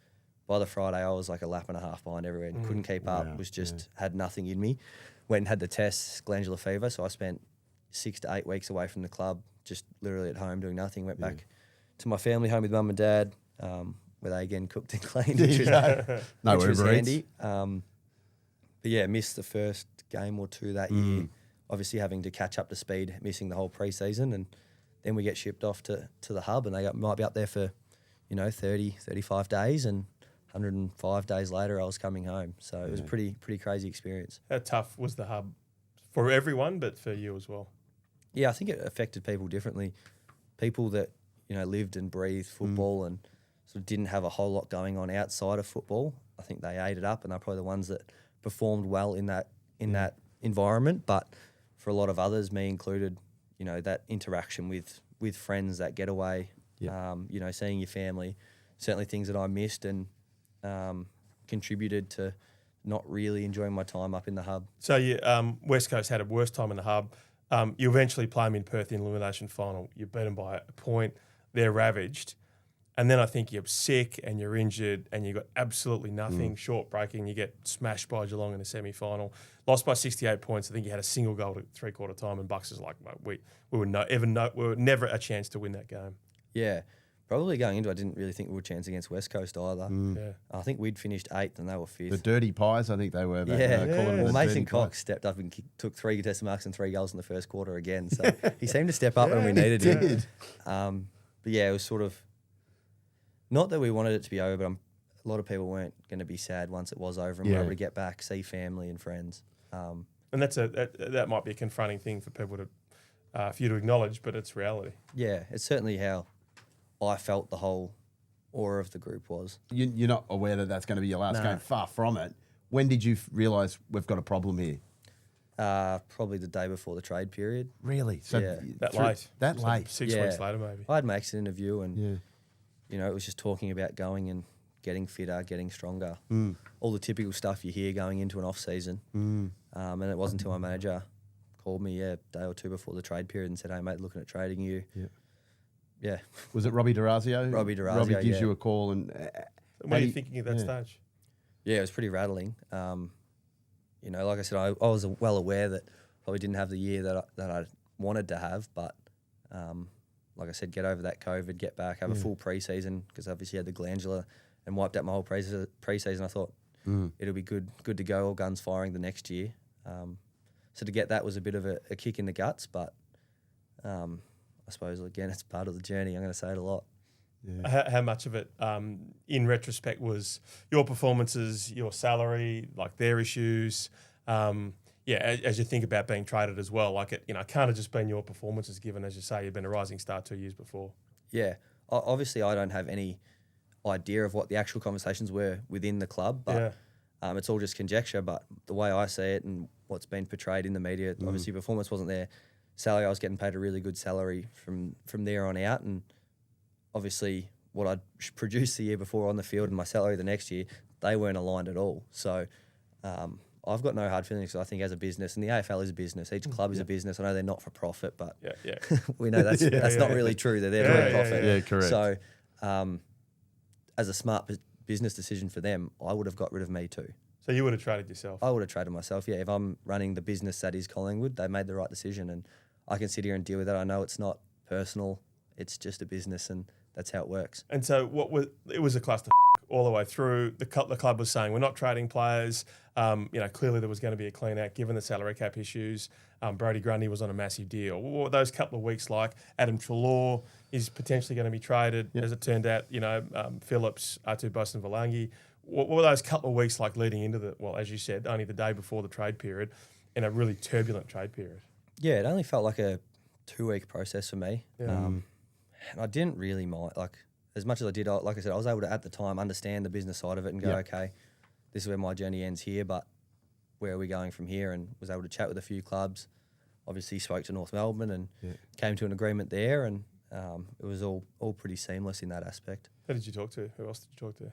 by the Friday I was like a lap and a half behind everywhere and couldn't keep up, was just had nothing in me. Went and had the tests, glandular fever, so I spent 6 to 8 weeks away from the club, just literally at home doing nothing. Went back to my family home with mum and dad, where they again cooked and cleaned, which was handy. But yeah, missed the first game or two that year, obviously having to catch up to speed, missing the whole pre-season, and then we get shipped off to the hub, and they might be up there for, 30, 35 days, and 105 days later I was coming home. So it was a pretty crazy experience. How tough was the hub for everyone, but for you as well? Yeah, I think it affected people differently. People that, lived and breathed football and sort of didn't have a whole lot going on outside of football, I think they ate it up, and they're probably the ones that performed well in that environment. But for a lot of others, me included, that interaction with friends, that getaway, seeing your family, certainly things that I missed and contributed to not really enjoying my time up in the hub. So you, West Coast had a worse time in the hub. You eventually play them in Perth in the elimination final. You beat them by a point. They're ravaged. And then I think you're sick and you're injured and you got absolutely nothing, short breaking. You get smashed by Geelong in the semi-final. Lost by 68 points. I think you had a single goal at three-quarter time, and Bucks is like, we were never a chance to win that game. Yeah. Probably going into it, I didn't really think we were a chance against West Coast either. Yeah. I think we'd finished 8th and they were 5th. The Dirty Pies, I think they were. Calling them Well, the Mason Dirty Cox Pies. stepped up and took 3 contested marks and 3 goals in the first quarter again. So he seemed to step up when we He needed him. did. But yeah, it was sort of not that we wanted it to be over, but a lot of people weren't going to be sad once it was over and we were able to get back, see family and friends. And that might be a confronting thing for people to for you to acknowledge, but it's reality. Yeah, it's certainly how I felt the whole aura of the group was. You're not aware that that's going to be your last game. Far from it. When did you realise we've got a problem here? Probably the day before the trade period. Really? So Yeah. That late. That late. 6 weeks later, maybe. I had my exit interview and, Yeah. it was just talking about going and getting fitter, getting stronger. All the typical stuff you hear going into an off-season. And it wasn't until my manager called me, a day or two before the trade period and said, hey, mate, looking at trading you. Yeah. Was it Robbie D'Orazio? Robbie D'Orazio, Robbie gives yeah. you a call and... What are you thinking at that stage? Yeah, it was pretty rattling. Like I said, I was well aware that probably didn't have the year that I wanted to have, but like I said, get over that COVID, get back, have a full pre-season, because obviously had the glandular and wiped out my whole pre-season. I thought it'll be good to go, all guns firing the next year. So to get that was a bit of a kick in the guts, but I suppose, again, it's part of the journey. I'm going to say it a lot. Yeah. How much of it, in retrospect, was your performances, your salary, like their issues? As you think about being traded as well, like it can't have just been your performances, given, as you say, you've been a rising star 2 years before. Yeah. Obviously, I don't have any idea of what the actual conversations were within the club, but it's all just conjecture. But the way I see it and what's been portrayed in the media, obviously performance wasn't there. Salary, I was getting paid a really good salary from there on out, and obviously what I'd produced the year before on the field and my salary the next year, they weren't aligned at all. So I've got no hard feelings. I think as a business, and the AFL is a business, each club is a business. I know they're not for profit, but we know that's not really true. They're there for profit. Yeah, correct. So as a smart business decision for them, I would have got rid of me too. So you would have traded yourself? I would have traded myself, yeah. If I'm running the business that is Collingwood, they made the right decision, and I can sit here and deal with it. I know it's not personal. It's just a business, and that's how it works. And so it was a cluster all the way through. The club was saying, we're not trading players. Clearly there was going to be a clean out given the salary cap issues. Brodie Grundy was on a massive deal. What were those couple of weeks like? Adam Treloar is potentially going to be traded, as it turned out. Phillips, Atu Boston-Valangi. What were those couple of weeks like leading into as you said, only the day before the trade period, in a really turbulent trade period? Yeah, it only felt like a 2-week process for me. Yeah. And I didn't really mind, as much as I did, like I said, I was able to, at the time, understand the business side of it and go, okay, this is where my journey ends here, but where are we going from here? And was able to chat with a few clubs. Obviously spoke to North Melbourne and came to an agreement there, and it was all pretty seamless in that aspect. Who did you talk to? Who else did you talk to?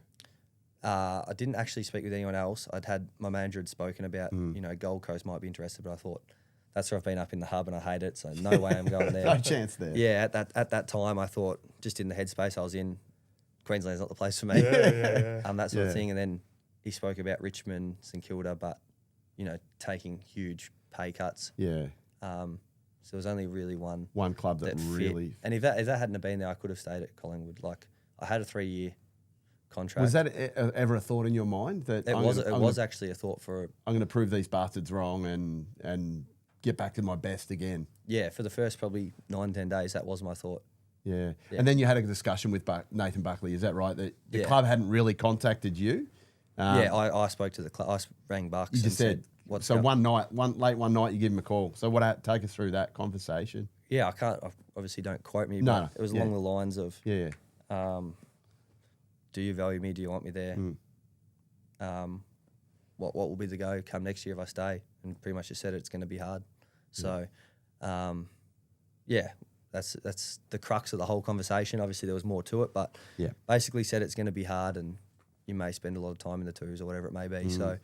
I didn't actually speak with anyone else. My manager had spoken about, Gold Coast might be interested, but I thought, that's where I've been up in the hub and I hate it, so no way I'm going there. No chance there. Yeah, at that time I thought, just in the headspace I was in, Queensland's not the place for me. That sort of thing. And then he spoke about Richmond, St Kilda, but taking huge pay cuts. Yeah. So there was only really one club that really fit. And if that hadn't have been there, I could have stayed at Collingwood. I had a 3-year contract. Was that ever a thought in your mind that it was actually a thought for? I'm going to prove these bastards wrong and get back to my best again. Yeah, for the first probably 9-10 days, that was my thought. Yeah. And then you had a discussion with Nathan Buckley, is that right? That the club hadn't really contacted you? I spoke to the club. I rang Bucks. You just said, what's one night, you give him a call. So take us through that conversation. Yeah, I obviously don't quote me, but it was along the lines of, do you value me? Do you want me there? What will be the go come next year if I stay? And pretty much just said it's going to be hard. So, that's the crux of the whole conversation. Obviously, there was more to it, but basically said it's going to be hard and you may spend a lot of time in the twos or whatever it may be. So,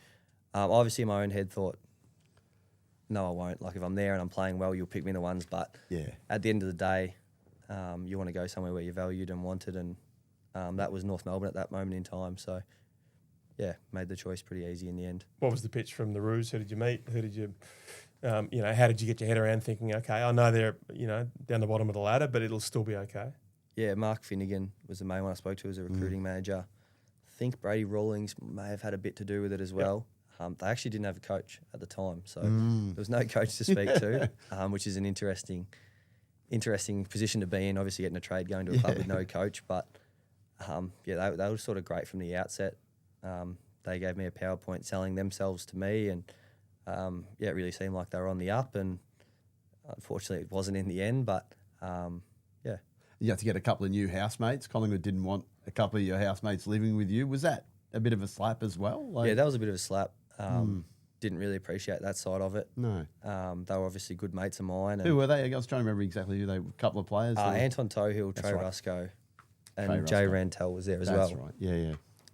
obviously, in my own head thought, no, I won't. If I'm there and I'm playing well, you'll pick me in the ones. But at the end of the day, you want to go somewhere where you're valued and wanted, and that was North Melbourne at that moment in time. So, made the choice pretty easy in the end. What was the pitch from the Roos? Who did you meet? Who did you, how did you get your head around thinking, okay, I know they're, down the bottom of the ladder, but it'll still be okay? Yeah, Mark Finnegan was the main one I spoke to as a recruiting manager. I think Brady Rawlings may have had a bit to do with it as well. They actually didn't have a coach at the time, so there was no coach to speak to, which is an interesting position to be in. Obviously, getting a trade going to a club with no coach, but they were sort of great from the outset. They gave me a PowerPoint selling themselves to me, and it really seemed like they were on the up. And unfortunately, it wasn't in the end. But you had to get a couple of new housemates. Collingwood didn't want a couple of your housemates living with you. Was that a bit of a slap as well? That was a bit of a slap. Didn't really appreciate that side of it. No. They were obviously good mates of mine. Who were they? I was trying to remember exactly who they were. A couple of players. Anton Tohill, Trey Rusco, and Jay Rantel was there as well. That's right.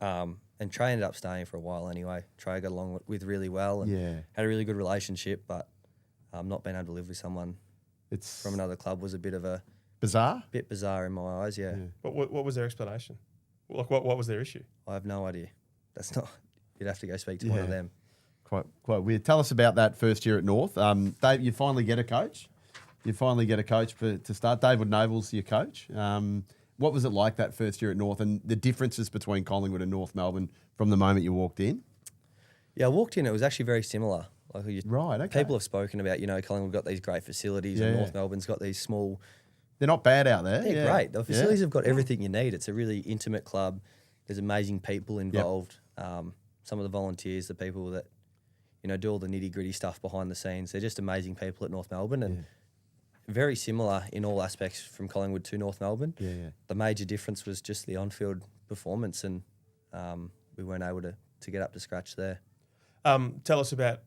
Yeah. And Trey ended up staying for a while anyway. Trey got along with really well and had a really good relationship, but not being able to live with someone from another club was a bit of a... Bizarre? Bit bizarre in my eyes, yeah. But what was their explanation? What was their issue? I have no idea. That's not... You'd have to go speak to one of them. Quite weird. Tell us about that first year at North. Dave, you finally get a coach. To start. David Noble's your coach. What was it like that first year at North and the differences between Collingwood and North Melbourne from the moment you walked in? Yeah, I walked in, it was actually very similar. Right, okay. People have spoken about, Collingwood got these great facilities and North Melbourne's got these small. They're not bad out there. They're great. The facilities have got everything you need. It's a really intimate club. There's amazing people involved. Some of the volunteers, the people that, do all the nitty-gritty stuff behind the scenes. They're just amazing people at North Melbourne and very similar in all aspects from Collingwood to North Melbourne. Yeah. The major difference was just the on-field performance, and we weren't able to get up to scratch there. Tell us about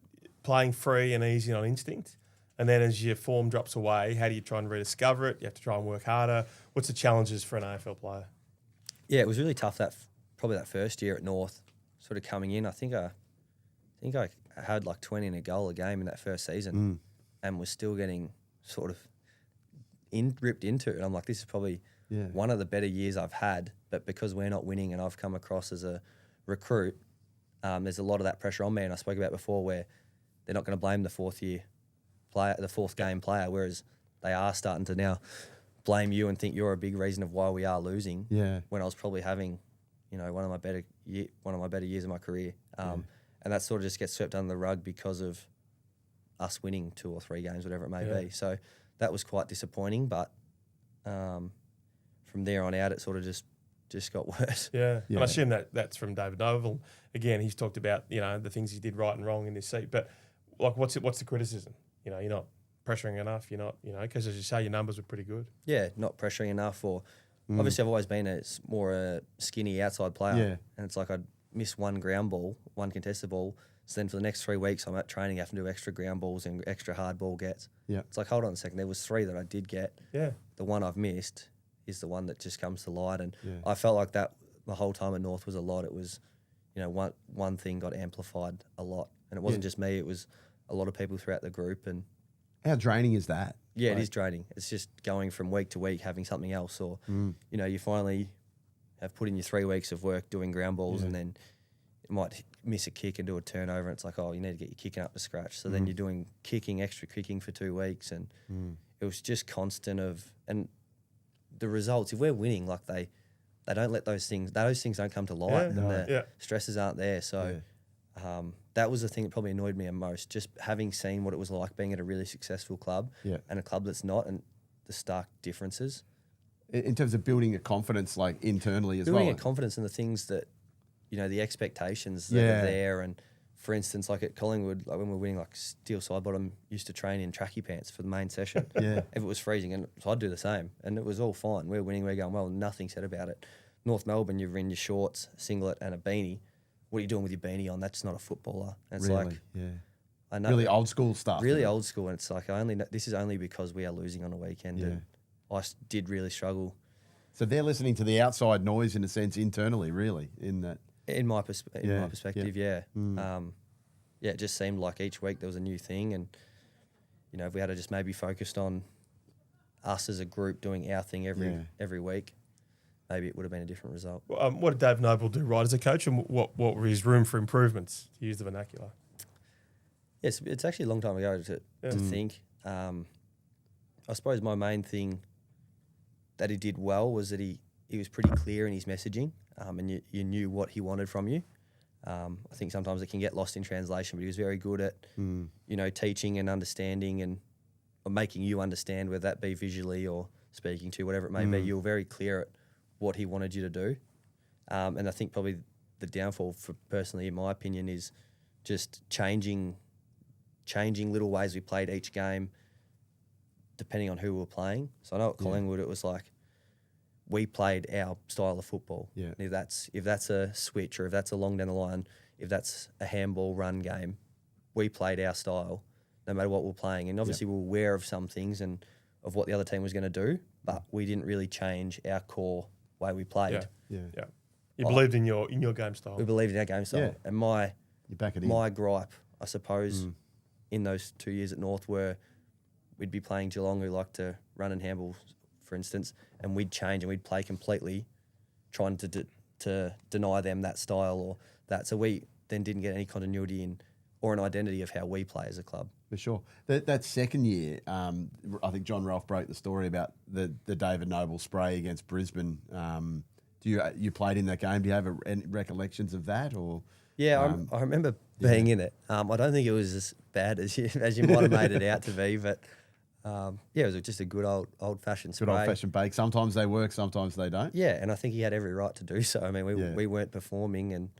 playing free and easy on instinct. And then as your form drops away, how do you try and rediscover it? You have to try and work harder. What's the challenges for an AFL player? Yeah, it was really tough probably that first year at North, sort of coming in. I think I had like 20 and a goal a game in that first season and was still getting sort of ripped into it. And I'm like, this is probably one of the better years I've had, but because we're not winning and I've come across as a recruit, there's a lot of that pressure on me. And I spoke about before where they're not going to blame the fourth game player, whereas they are starting to now blame you and think you're a big reason of why we are losing. Yeah. When I was probably having, one of my better years of my career. And that sort of just gets swept under the rug because of us winning 2 or 3 games, whatever it may be. So that was quite disappointing, but from there on out, it sort of just got worse. Yeah. And I assume that's from David Noble. Again, he's talked about, the things he did right and wrong in this seat. But like, what's the criticism? You're not pressuring enough. You're not, because as you say, your numbers were pretty good. Yeah, not pressuring enough. Or obviously, I've always been more a skinny outside player. Yeah. And it's like I'd miss one ground ball, one contested ball. So then for the next 3 weeks, I'm at training having to do extra ground balls and extra hard ball gets. Yeah. It's like, hold on a second. There was 3 that I did get. Yeah. The one I've missed is the one that just comes to light. And I felt like that the whole time at North was a lot. It was, one thing got amplified a lot. And it wasn't just me. It was a lot of people throughout the group. And how draining is that? Yeah, it is draining. It's just going from week to week, having something else. Or, you finally have put in your 3 weeks of work doing ground balls and then you might miss a kick and do a turnover. And it's like, oh, you need to get your kicking up to scratch. So then you're doing extra kicking for 2 weeks. And it was just constant and the results, if we're winning, like they don't let those things don't come to light and the stresses aren't there. So that was the thing that probably annoyed me the most, just having seen what it was like being at a really successful club and a club that's not, and the stark differences. In terms of building a confidence, like internally as well. Building a confidence in the things that, the expectations that are there. And for instance, like at Collingwood, like when we're winning, like Steel Side Bottom used to train in trackie pants for the main session. If it was freezing, and so I'd do the same, and it was all fine. We're winning, we're going well, nothing said about it. North Melbourne, you're in your shorts, singlet, and a beanie. What are you doing with your beanie on? That's not a footballer. And it's I know, really old school stuff. Really old school, and it's like this is only because we are losing on a weekend, and I did really struggle. So they're listening to the outside noise in a sense internally, really, in that. In my perspective, it just seemed like each week there was a new thing, and if we had to just maybe focused on us as a group doing our thing every week, maybe it would have been a different result. What did Dave Noble do right as a coach, and what were his room for improvements, to use the vernacular? Yes, it's actually a long time ago to think. I suppose my main thing that he did well was that he was pretty clear in his messaging, and you knew what he wanted from you. I think sometimes it can get lost in translation, but he was very good at, teaching and understanding and or making you understand, whether that be visually or speaking to, whatever it may be. You were very clear at what he wanted you to do. And I think probably the downfall, for personally, in my opinion, is just changing little ways we played each game depending on who we were playing. So I know at Collingwood it was like we played our style of football. Yeah. And if that's a switch, or if that's a long down the line, if that's a handball run game, we played our style no matter what we're playing. And obviously we were aware of some things and of what the other team was going to do, but we didn't really change our core way we played. Yeah. You believed in your game style. We believed in our game style. Yeah. And my gripe, I suppose, in those 2 years at North were we'd be playing Geelong, who liked to run and handball, for instance, and we'd change and we'd play completely, trying to deny them that style or that. So we then didn't get any continuity in or an identity of how we play as a club. For sure. That second year, I think John Ralph broke the story about the David Noble spray against Brisbane. You played in that game? Do you have any recollections of that? Or Yeah, I remember being in it. I don't think it was as bad as you might have made it out to be, but it was just a good old fashioned spray. Good old fashioned bake. Sometimes they work, sometimes they don't. Yeah, and I think he had every right to do so. I mean, we weren't performing, and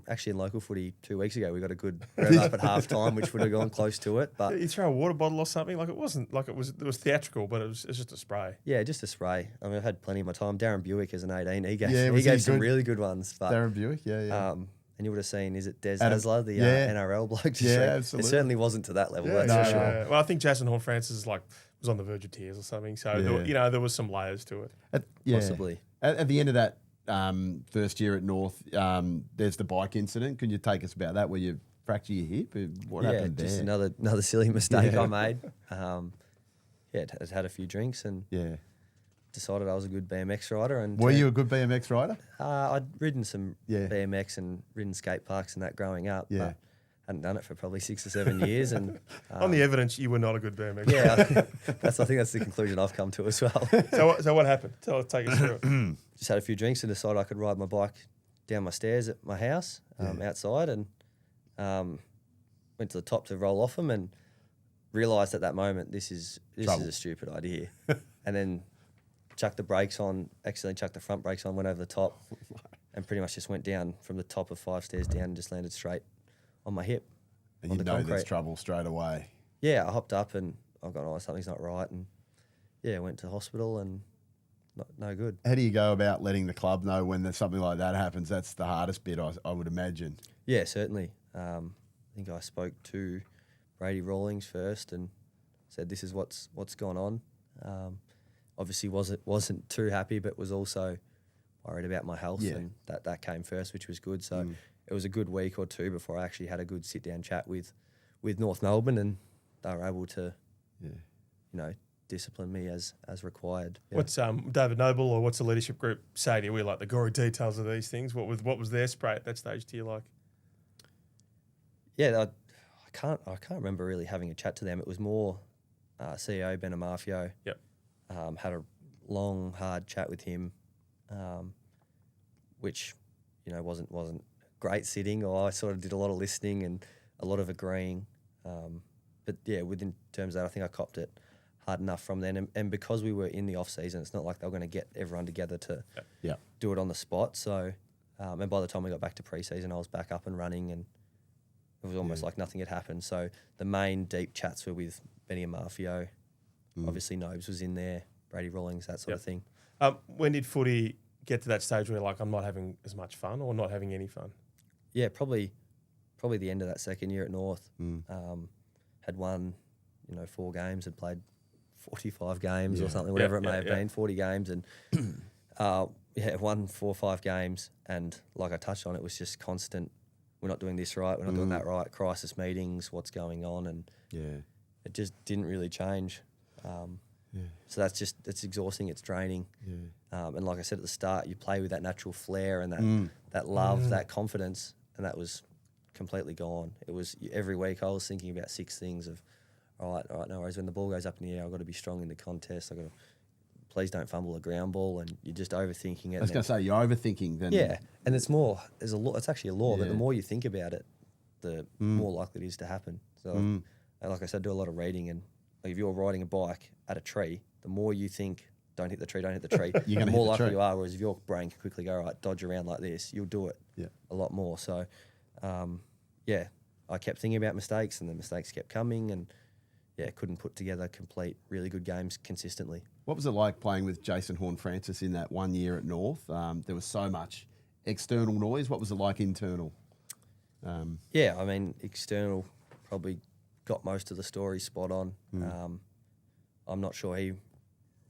actually in local footy 2 weeks ago, we got a good rev up at half time, which would have gone close to it. But you throw a water bottle or something, like it wasn't like it was theatrical, but it was just a spray. Yeah, just a spray. I mean, I've had plenty of my time. Darren Buick as an 18, he gave some good? really good ones. But, Darren Buick, yeah. and you would have seen, is it Des Adam, Hasler, the NRL bloke? Absolutely. It certainly wasn't to that level, Yeah, that's for sure. Well, I think Jason Horne-Francis was on the verge of tears or something. So, there was some layers to it. Possibly. At the end of that first year at North, there's the bike incident. Can you take us about that, where you fracture your hip? What happened there? Just another silly mistake I made. I'd had a few drinks and decided I was a good BMX rider. And were you a good BMX rider? I'd ridden some BMX and ridden skate parks and that growing up. Yeah. But hadn't done it for probably 6 or 7 years. And on the evidence, you were not a good BMX. Yeah, I think that's the conclusion I've come to as well. So what happened? Take us through it. Just had a few drinks and decided I could ride my bike down my stairs at my house outside, and went to the top to roll off them, and realised at that moment this is a stupid idea, and then chucked the brakes on, accidentally chucked the front brakes on, went over the top, and pretty much just went down from the top of 5 stairs down and just landed straight on my hip. And you know there's trouble straight away. Yeah, I hopped up and I've gone, something's not right, and went to hospital and no good. How do you go about letting the club know when there's something like that happens? That's the hardest bit, I would imagine. Yeah, certainly. I think I spoke to Brady Rawlings first and said, "This is what's gone on." Obviously, wasn't too happy, but was also worried about my health, and that came first, which was good. So it was a good week or two before I actually had a good sit down chat with North Melbourne, and they were able to, discipline me as required. Yeah. What's David Noble or what's the leadership group say to you? We like the gory details of these things. What was their spray at that stage to you like? Yeah, I can't remember really having a chat to them. It was more CEO Ben Amafio. Yep. Had a long, hard chat with him, which wasn't great sitting. Or I sort of did a lot of listening and a lot of agreeing. But within terms of that, I think I copped it hard enough from then. And because we were in the off season, it's not like they were going to get everyone together to do it on the spot. So, and by the time we got back to pre-season, I was back up and running, and it was almost like nothing had happened. So the main deep chats were with Benny Amafio. Obviously, Nobes was in there, Brady Rawlings, that sort of thing. When did footy get to that stage where you're like, I'm not having as much fun or not having any fun? Yeah, probably the end of that second year at North. Had won, 4 games, had played 45 games or something, whatever it may have been, 40 games, and won 4 or 5 games. And like I touched on, it was just constant. We're not doing this right. We're not doing that right. Crisis meetings. What's going on? And it just didn't really change. So it's exhausting. It's draining. And like I said at the start, you play with that natural flair and that love, that confidence, and that was completely gone. It was every week I was thinking about 6 things of, all right, no worries. When the ball goes up in the air, I've got to be strong in the contest. Please don't fumble a ground ball, and you're just overthinking it. I was going to say, you're overthinking. And it's more. There's a law. It's actually a law, but the more you think about it, the more likely it is to happen. So, like I said, do a lot of reading, and if you're riding a bike at a tree, the more you think, don't hit the tree, the more likely you are. Whereas if your brain can quickly go, right, dodge around like this, you'll do it a lot more. So, I kept thinking about mistakes, and the mistakes kept coming, and couldn't put together complete, really good games consistently. What was it like playing with Jason Horne-Francis in that 1 year at North? There was so much external noise. What was it like internal? External probably got most of the story spot on. I'm not sure he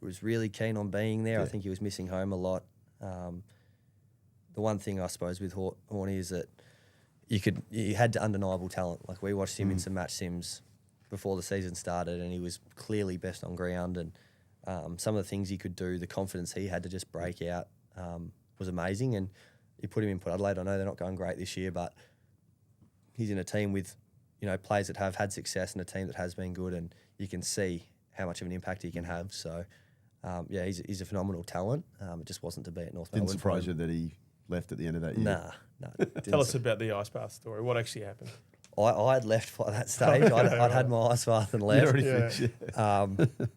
was really keen on being there. I think he was missing home a lot. The one thing I suppose with Horny is that you had undeniable talent. Like we watched him in some match sims before the season started, and he was clearly best on ground, and some of the things he could do, the confidence he had to just break out was amazing. And you put him in Port Adelaide. I know they're not going great this year, but he's in a team with players that have had success and a team that has been good, and you can see how much of an impact he can have. So he's a phenomenal talent. It just wasn't to be at North Melbourne. Didn't surprise you that he left at the end of that year? Nah. Tell us about the ice bath story. What actually happened? I had left by that stage. I'd had my ice bath and You'd left. already finished, yeah.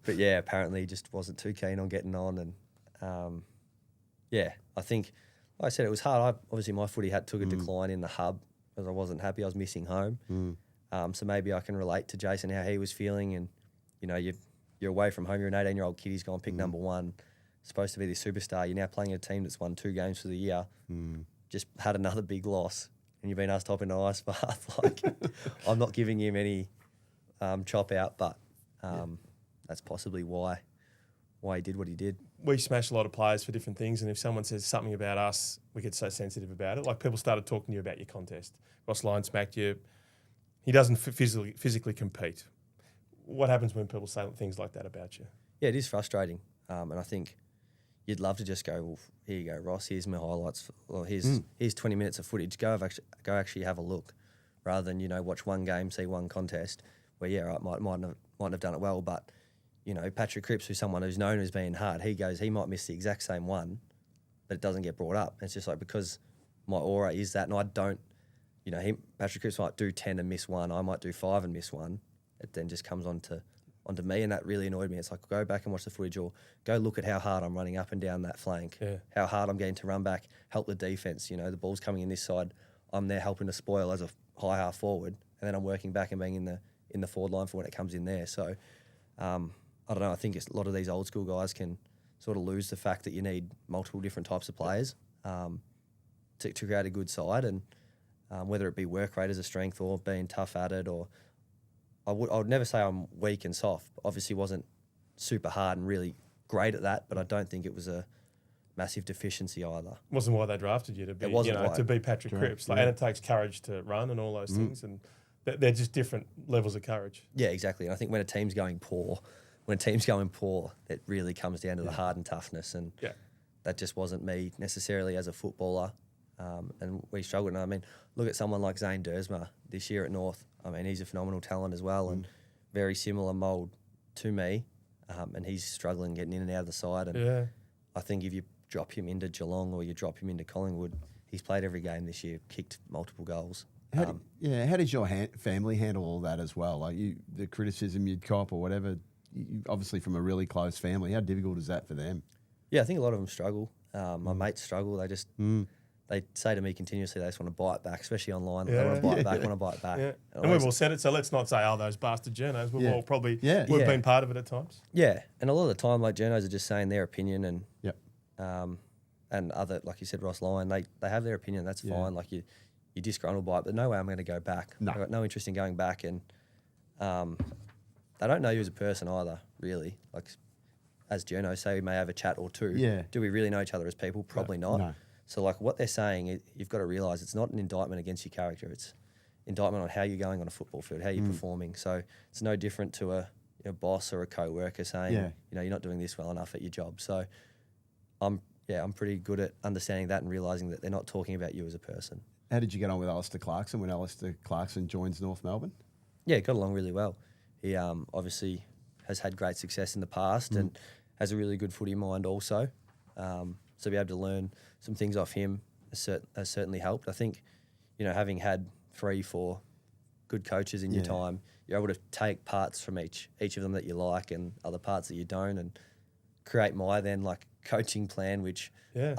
But yeah, apparently just wasn't too keen on getting on. And I think, like I said, it was hard. Obviously, my footy took a decline in the hub because I wasn't happy. I was missing home. So maybe I can relate to Jason, how he was feeling. And, you know, you're away from home. You're an 18-year-old kid. He's gone pick number one. Supposed to be the superstar. You're now playing a team that's won 2 games for the year. Just had another big loss. And you've been asked to hop in an ice bath. Like, I'm not giving him any chop out, but that's possibly why he did what he did. We smash a lot of players for different things, and if someone says something about us, we get so sensitive about it. Like, people started talking to you about your contest. Ross Lyon smacked you. He doesn't physically compete. What happens when people say things like that about you? Yeah, it is frustrating. And I think you'd love to just go, well, here you go, Ross, here's my highlights. Well, here's 20 minutes of footage. Go actually have a look, rather than, you know, watch one game, see one contest where, yeah, right, mightn't have done it well, but, you know, Patrick Cripps, who's someone who's known as being hard, he might miss the exact same one, but it doesn't get brought up. It's just like, because my aura is that, and I don't, you know, Patrick Cripps might do 10 and miss one, I might do 5 and miss one. It then just comes onto me, and that really annoyed me. It's like, go back and watch the footage, or go look at how hard I'm running up and down that flank, how hard I'm getting to run back, help the defence. You know, the ball's coming in this side, I'm there helping to spoil as a high half forward, and then I'm working back and being in the forward line for when it comes in there. So, I don't know, I think a lot of these old school guys can sort of lose the fact that you need multiple different types of players to create a good side, and whether it be work rate as a strength or being tough at it, or I would never say I'm weak and soft. Obviously wasn't super hard and really great at that, but I don't think it was a massive deficiency either. Wasn't why they drafted you to be, to be Patrick Cripps. Like, and it takes courage to run and all those things, and they're just different levels of courage. Yeah, exactly. And I think when a team's going poor, it really comes down to the hard and toughness, and that just wasn't me necessarily as a footballer. And we struggled. And I mean, look at someone like Zane Dersma this year at North. I mean, he's a phenomenal talent as well, and very similar mould to me. And he's struggling getting in and out of the side. And I think if you drop him into Geelong or you drop him into Collingwood, he's played every game this year, kicked multiple goals. How does your family handle all that as well? Like, the criticism you'd cop or whatever, obviously from a really close family, how difficult is that for them? Yeah, I think a lot of them struggle. My mates struggle. They just... They say to me continuously they just want to buy it back, especially online. They want to buy it back, want to buy it back. Yeah. And we've all said it, so let's not say, those bastard journos. We've all probably we've been part of it at times. Yeah, and a lot of the time, like, journos are just saying their opinion, and and other, like you said, Ross Lyon, they have their opinion. That's fine. Like, you're disgruntled by it, but no way I'm going to go back. No. I've got no interest in going back, and they don't know you as a person either, really. Like, as journos, say we may have a chat or two. Yeah. Do we really know each other as people? Probably not. No. So, like, what they're saying, you've got to realise it's not an indictment against your character. It's indictment on how you're going on a football field, how you're performing. So it's no different to a boss or a co-worker saying, you're not doing this well enough at your job. So I'm pretty good at understanding that and realising that they're not talking about you as a person. How did you get on with Alistair Clarkson when Alistair Clarkson joins North Melbourne? Yeah, got along really well. He obviously has had great success in the past and has a really good footy mind also. So be able to learn some things off him has certainly helped. I think, having had 3-4 good coaches in your time, you're able to take parts from each of them that you like and other parts that you don't, and create my then coaching plan, which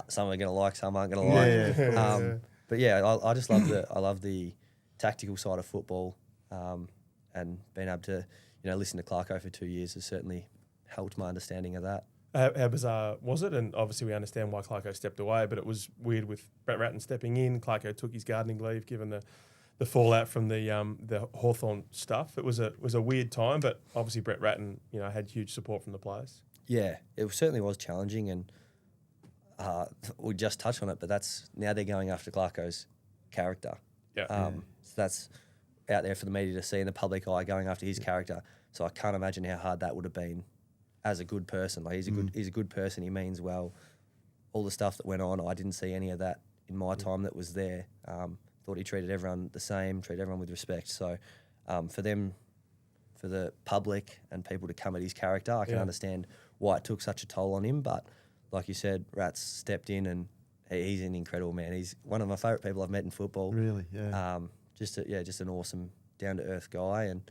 some are going to like, some aren't going to like. But I just love the tactical side of football, and being able to listen to Clarko for 2 years has certainly helped my understanding of that. How bizarre was it? And obviously we understand why Clarko stepped away, but it was weird with Brett Ratton stepping in. Clarko took his gardening leave, given the fallout from the Hawthorn stuff. It was a weird time, but obviously Brett Ratton had huge support from the players. Yeah, it certainly was challenging, and we just touched on it, but now they're going after Clarko's character. So that's out there for the media to see, in the public eye, going after his character. So I can't imagine how hard that would have been as a good person. He's a good person. He means well. All the stuff that went on, I didn't see any of that in my time that was there. Thought he treated everyone the same, treated everyone with respect. So for the public and people to come at his character, I can understand why it took such a toll on him. But like you said, Rats stepped in and he's an incredible man. He's one of my favourite people I've met in football. Really, yeah. Just an awesome, down to earth guy, and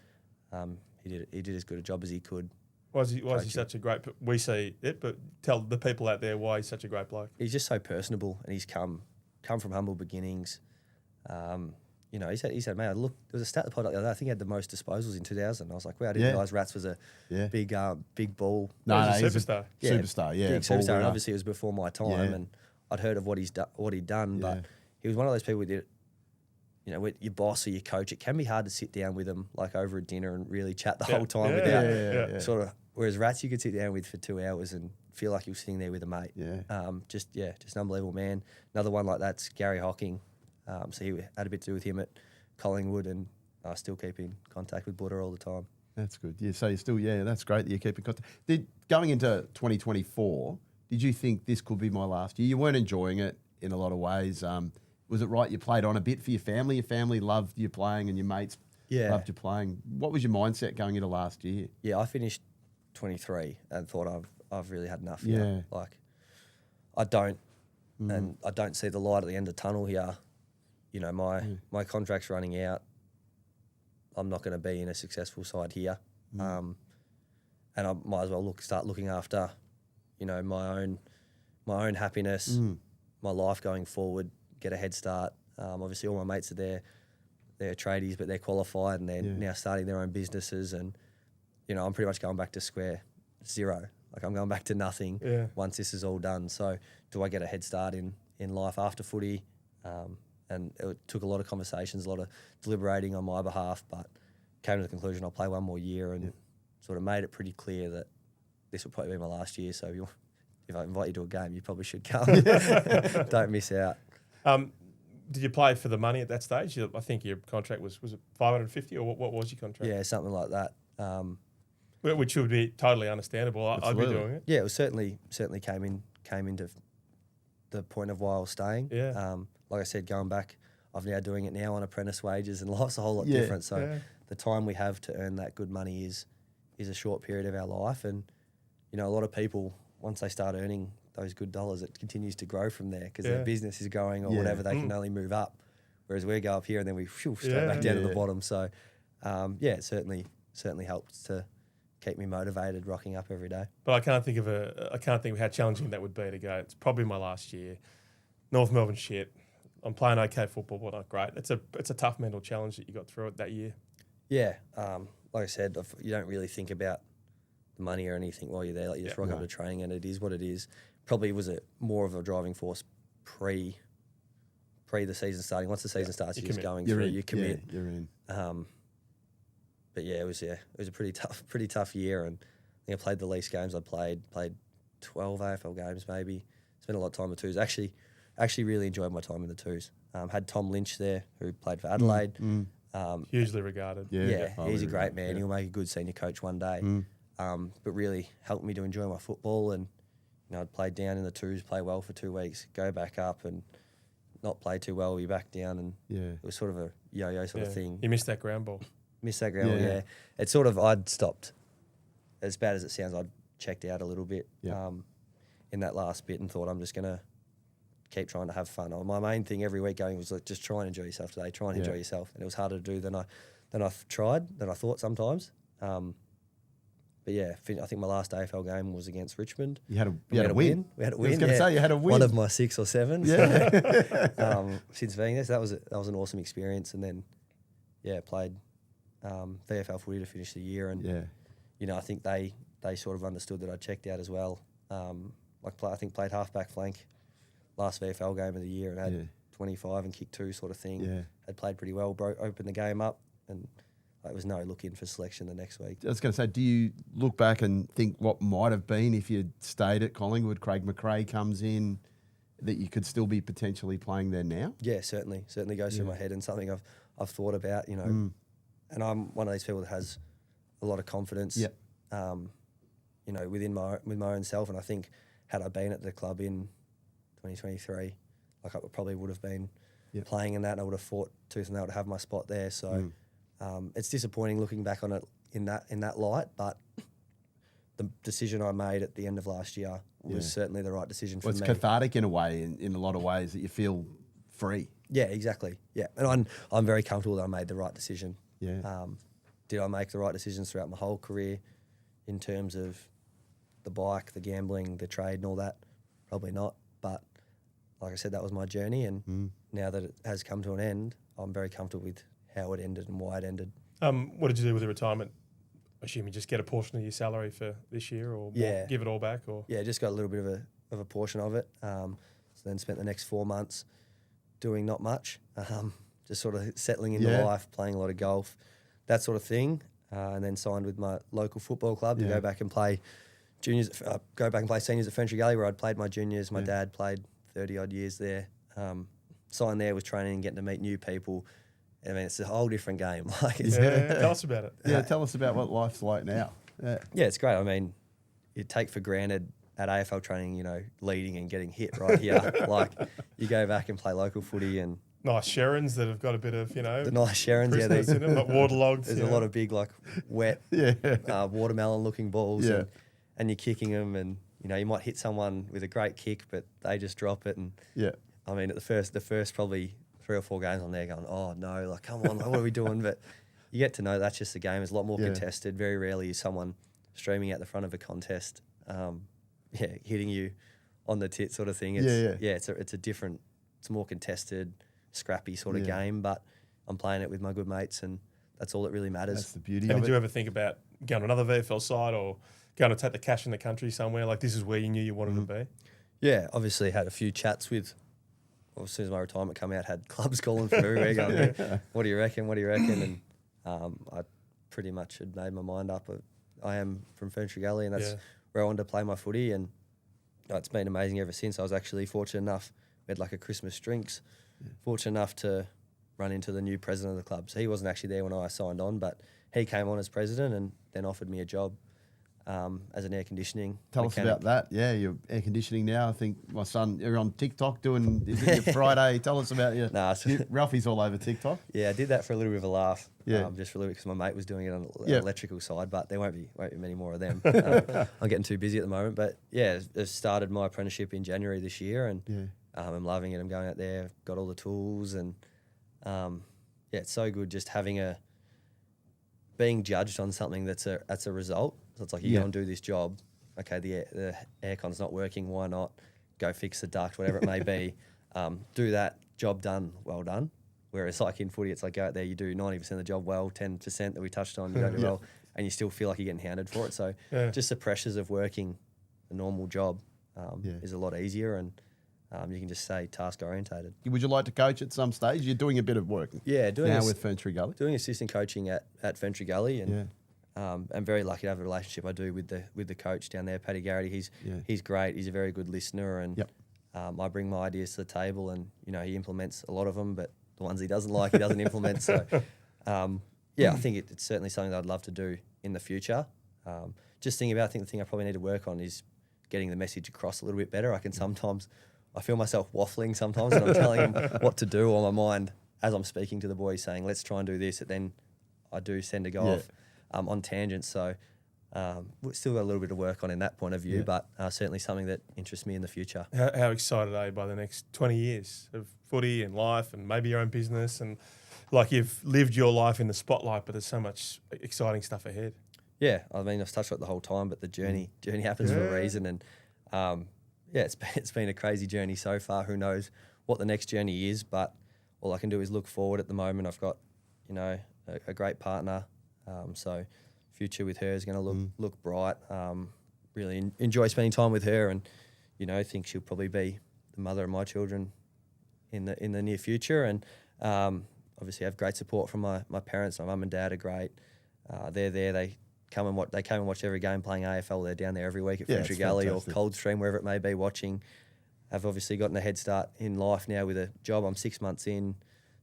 he did as good a job as he could. Why is he such a great? We see it, but tell the people out there why he's such a great bloke. He's just so personable, and he's come from humble beginnings. You know, he said, mate, look, there was a stat that popped up the other day. I think he had the most disposals in 2000. I was like, wow, I didn't realise Rats was a big ball. No, he's a superstar. Superstar, yeah. Big superstar. And obviously, it was before my time, and I'd heard of what he'd done, but he was one of those people that, you know, with your boss or your coach, it can be hard to sit down with them like over a dinner and really chat the whole time without sort of. Whereas Rats, you could sit down with for 2 hours and feel like you're sitting there with a mate. Just an unbelievable man. Another one like that's Gary Hocking. So he had a bit to do with him at Collingwood, and I still keep in contact with Buddha all the time. That's good. Yeah, so you still, that's great that you keep in contact. Going into 2024, did you think this could be my last year? You weren't enjoying it in a lot of ways. Was it right you played on a bit for your family? Your family loved you playing and your mates loved you playing. What was your mindset going into last year? Yeah, I finished 23 and thought I've really had enough. Yeah. Like, I don't, and I don't see the light at the end of the tunnel here. You know, my contract's running out. I'm not going to be in a successful side here. And I might as well start looking after, you know, my own happiness, my life going forward, get a head start. Obviously, all my mates are there. They're tradies, but they're qualified and they're now starting their own businesses. And, you know, I'm pretty much going back to square zero. Like, I'm going back to nothing once this is all done. So do I get a head start in life after footy? And it took a lot of conversations, a lot of deliberating on my behalf, but came to the conclusion I'll play one more year and sort of made it pretty clear that this will probably be my last year. So if I invite you to a game, you probably should come. Don't miss out. Did you play for the money at that stage? I think your contract was it 550 or what was your contract? Yeah, something like that. Which would be totally understandable. I'd be doing it. Yeah, it was certainly came into the point of why I was staying. Yeah. Like I said, going back, I'm now doing it now on apprentice wages, and life's a whole lot different. So the time we have to earn that good money is a short period of our life. And, you know, a lot of people, once they start earning those good dollars, it continues to grow from there because their business is growing or whatever, they can only move up. Whereas we go up here and then we straight back down to the bottom. So, it certainly helps to keep me motivated, rocking up every day. But I can't think of how challenging that would be to go. It's probably my last year. North Melbourne shit. I'm playing okay football, but not great. It's a tough mental challenge that you got through it that year. Yeah, like I said, you don't really think about the money or anything while you're there. Like, you just rock up to training, and it is what it is. Probably was more of a driving force pre the season starting. Once the season starts, you're just going through. You commit. Yeah, you're in. But it was a pretty tough year, and I think I played the least games I played 12 AFL games maybe. Spent a lot of time in the twos. Actually really enjoyed my time in the twos. Had Tom Lynch there, who played for Adelaide. Hugely regarded. He's a great man. He'll make a good senior coach one day. But really helped me to enjoy my football. And, you know, I'd play down in the twos, play well for 2 weeks, go back up and not play too well, be back down. And it was sort of a yo-yo sort of thing. You missed that ground ball. Missed that ground ball, yeah. It's sort of, I'd stopped, as bad as it sounds, I'd checked out a little bit in that last bit and thought I'm just going to keep trying to have fun. My main thing every week going was like, just try and enjoy yourself today. Try and enjoy yourself, and it was harder to do than I thought sometimes. But yeah, I think my last AFL game was against Richmond. You had a win. We had a win. I was going to say you had a win. One of my 6 or 7. Yeah. Since being there, so that was an awesome experience. And then played VFL footy to finish the year, and you know, I think they sort of understood that I checked out as well. I think played halfback flank last VFL game of the year and had 25 and kicked 2 sort of thing. Yeah. Had played pretty well, opened the game up, and there was no look in for selection the next week. I was going to say, do you look back and think what might have been if you'd stayed at Collingwood? Craig McRae comes in, that you could still be potentially playing there now? Yeah, certainly goes through my head, and something I've thought about, you know. And I'm one of these people that has a lot of confidence, you know, with my own self. And I think had I been at the club in 2023, like I probably would have been playing in that, and I would have fought tooth and nail to have my spot there. So it's disappointing looking back on it in that light, but the decision I made at the end of last year was certainly the right decision for Well, it's me. cathartic in a way, in a lot of ways, that you feel free. Yeah, exactly. Yeah, and I'm very comfortable that I made the right decision. Yeah. Did I make the right decisions throughout my whole career in terms of the bike, the gambling, the trade and all that? Probably not. But like I said, that was my journey, and now that it has come to an end, I'm very comfortable with how it ended and why it ended. What did you do with the retirement? I assume you just get a portion of your salary for this year, or give it all back, or just got a little bit of a portion of it. So then spent the next 4 months doing not much, just sort of settling into life, playing a lot of golf, that sort of thing, and then signed with my local football club to go back and play juniors, go back and play seniors at Fentry Gully, where I'd played my juniors. My dad played 30 odd years there. Signed there, was training and getting to meet new people. I mean, it's a whole different game. Tell us about it. Yeah, tell us about what life's like now. Yeah, it's great. I mean, you take for granted at AFL training, you know, leading and getting hit right here. Like, you go back and play local footy and nice Sharons that have got a bit of, you know, the nice Sharons, Christmas in them, like waterlogged. There's a lot of big, like, wet, watermelon-looking balls, and you're kicking them, and you know you might hit someone with a great kick, but they just drop it, and I mean, at the first probably 3 or 4 games on there, going, oh no, like come on, like, what are we doing? But you get to know that's just the game. It's a lot more contested. Very rarely is someone streaming out the front of a contest, hitting you on the tit sort of thing. It's it's a different, it's a more contested, scrappy sort of game. But I'm playing it with my good mates, and that's all that really matters. That's the beauty and of it. Did you ever think about going to another VFL side or going to take the cash in the country somewhere? Like, this is where you knew you wanted to be? Yeah, obviously had a few chats with. Well, as soon as my retirement came out, had clubs calling from everywhere going, what do you reckon? What do you reckon? And I pretty much had made my mind up. I am from Fentry Gully, and that's where I wanted to play my footy. And it's been amazing ever since. I was actually fortunate enough, we had like a Christmas drinks, fortunate enough to run into the new president of the club. So he wasn't actually there when I signed on, but he came on as president and then offered me a job as an air conditioning Tell mechanic. us about that. Yeah, you're air conditioning now. I think my son, you're on TikTok doing, is it your Friday? Tell us about your, Ralphie's all over TikTok. Yeah, I did that for a little bit of a laugh. Just for a little bit because my mate was doing it on the electrical side, but there won't be many more of them. I'm getting too busy at the moment. But yeah, I've started my apprenticeship in January this year, and I'm loving it. I'm going out there, got all the tools, and it's so good just being judged on something that's a result. So it's like you go and do this job. Okay, the aircon's not working. Why not? Go fix the duct, whatever it may be. Do that, job done, well done. Whereas like in footy, it's like go out there, you do 90% of the job well, 10% that we touched on, you don't do well, and you still feel like you're getting hounded for it. So just the pressures of working a normal job is a lot easier, and you can just say task orientated. Would you like to coach at some stage? You're doing a bit of work now with Fentry Gully. Doing assistant coaching at Fentry Gully, and I'm very lucky to have a relationship I do with the coach down there, Paddy Garrity. He's great. He's a very good listener, and I bring my ideas to the table, and you know he implements a lot of them, but the ones he doesn't like, he doesn't implement. So I think it's certainly something that I'd love to do in the future. Just thinking about, I think the thing I probably need to work on is getting the message across a little bit better. I feel myself waffling sometimes, and I'm telling him what to do on my mind as I'm speaking to the boys, saying, let's try and do this. And then I do send to go off on tangents. So we've still got a little bit of work on in that point of view, but certainly something that interests me in the future. How excited are you by the next 20 years of footy and life and maybe your own business? And like, you've lived your life in the spotlight, but there's so much exciting stuff ahead. Yeah, I mean, I've touched on it the whole time, but the journey happens for a reason. And it's been a crazy journey so far. Who knows what the next journey is, but all I can do is look forward at the moment. I've got, a great partner, so future with her is going to look bright. Really enjoy spending time with her, and think she'll probably be the mother of my children in the near future. And obviously have great support from my parents. My mum and dad are great. They're there. They came and watch every game playing AFL. They're down there every week at Fentry Gully or Coldstream, wherever it may be, watching. I've obviously gotten a head start in life now with a job. I'm 6 months in,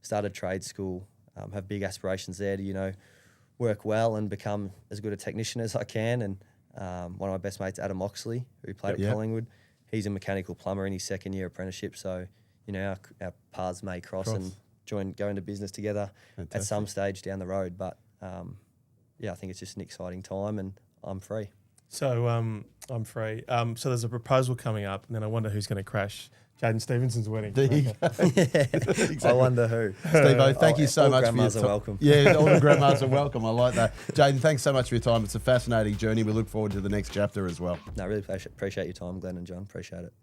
started trade school, have big aspirations there to, work well and become as good a technician as I can. And one of my best mates, Adam Oxley, who played at Collingwood, he's a mechanical plumber in his second year apprenticeship. So, our paths may cross and go into business together at some stage down the road. But I think it's just an exciting time, and I'm free. So I'm free. So there's a proposal coming up, and then I wonder who's going to crash Jaidyn Stevenson's wedding. There you go. I wonder who. Steve-O, thank you so all much for your grandmas are time. welcome. Yeah, all the grandmas are welcome. I like that. Jaidyn, thanks so much for your time. It's a fascinating journey. We look forward to the next chapter as well. No, I really appreciate your time, Glenn and John. Appreciate it.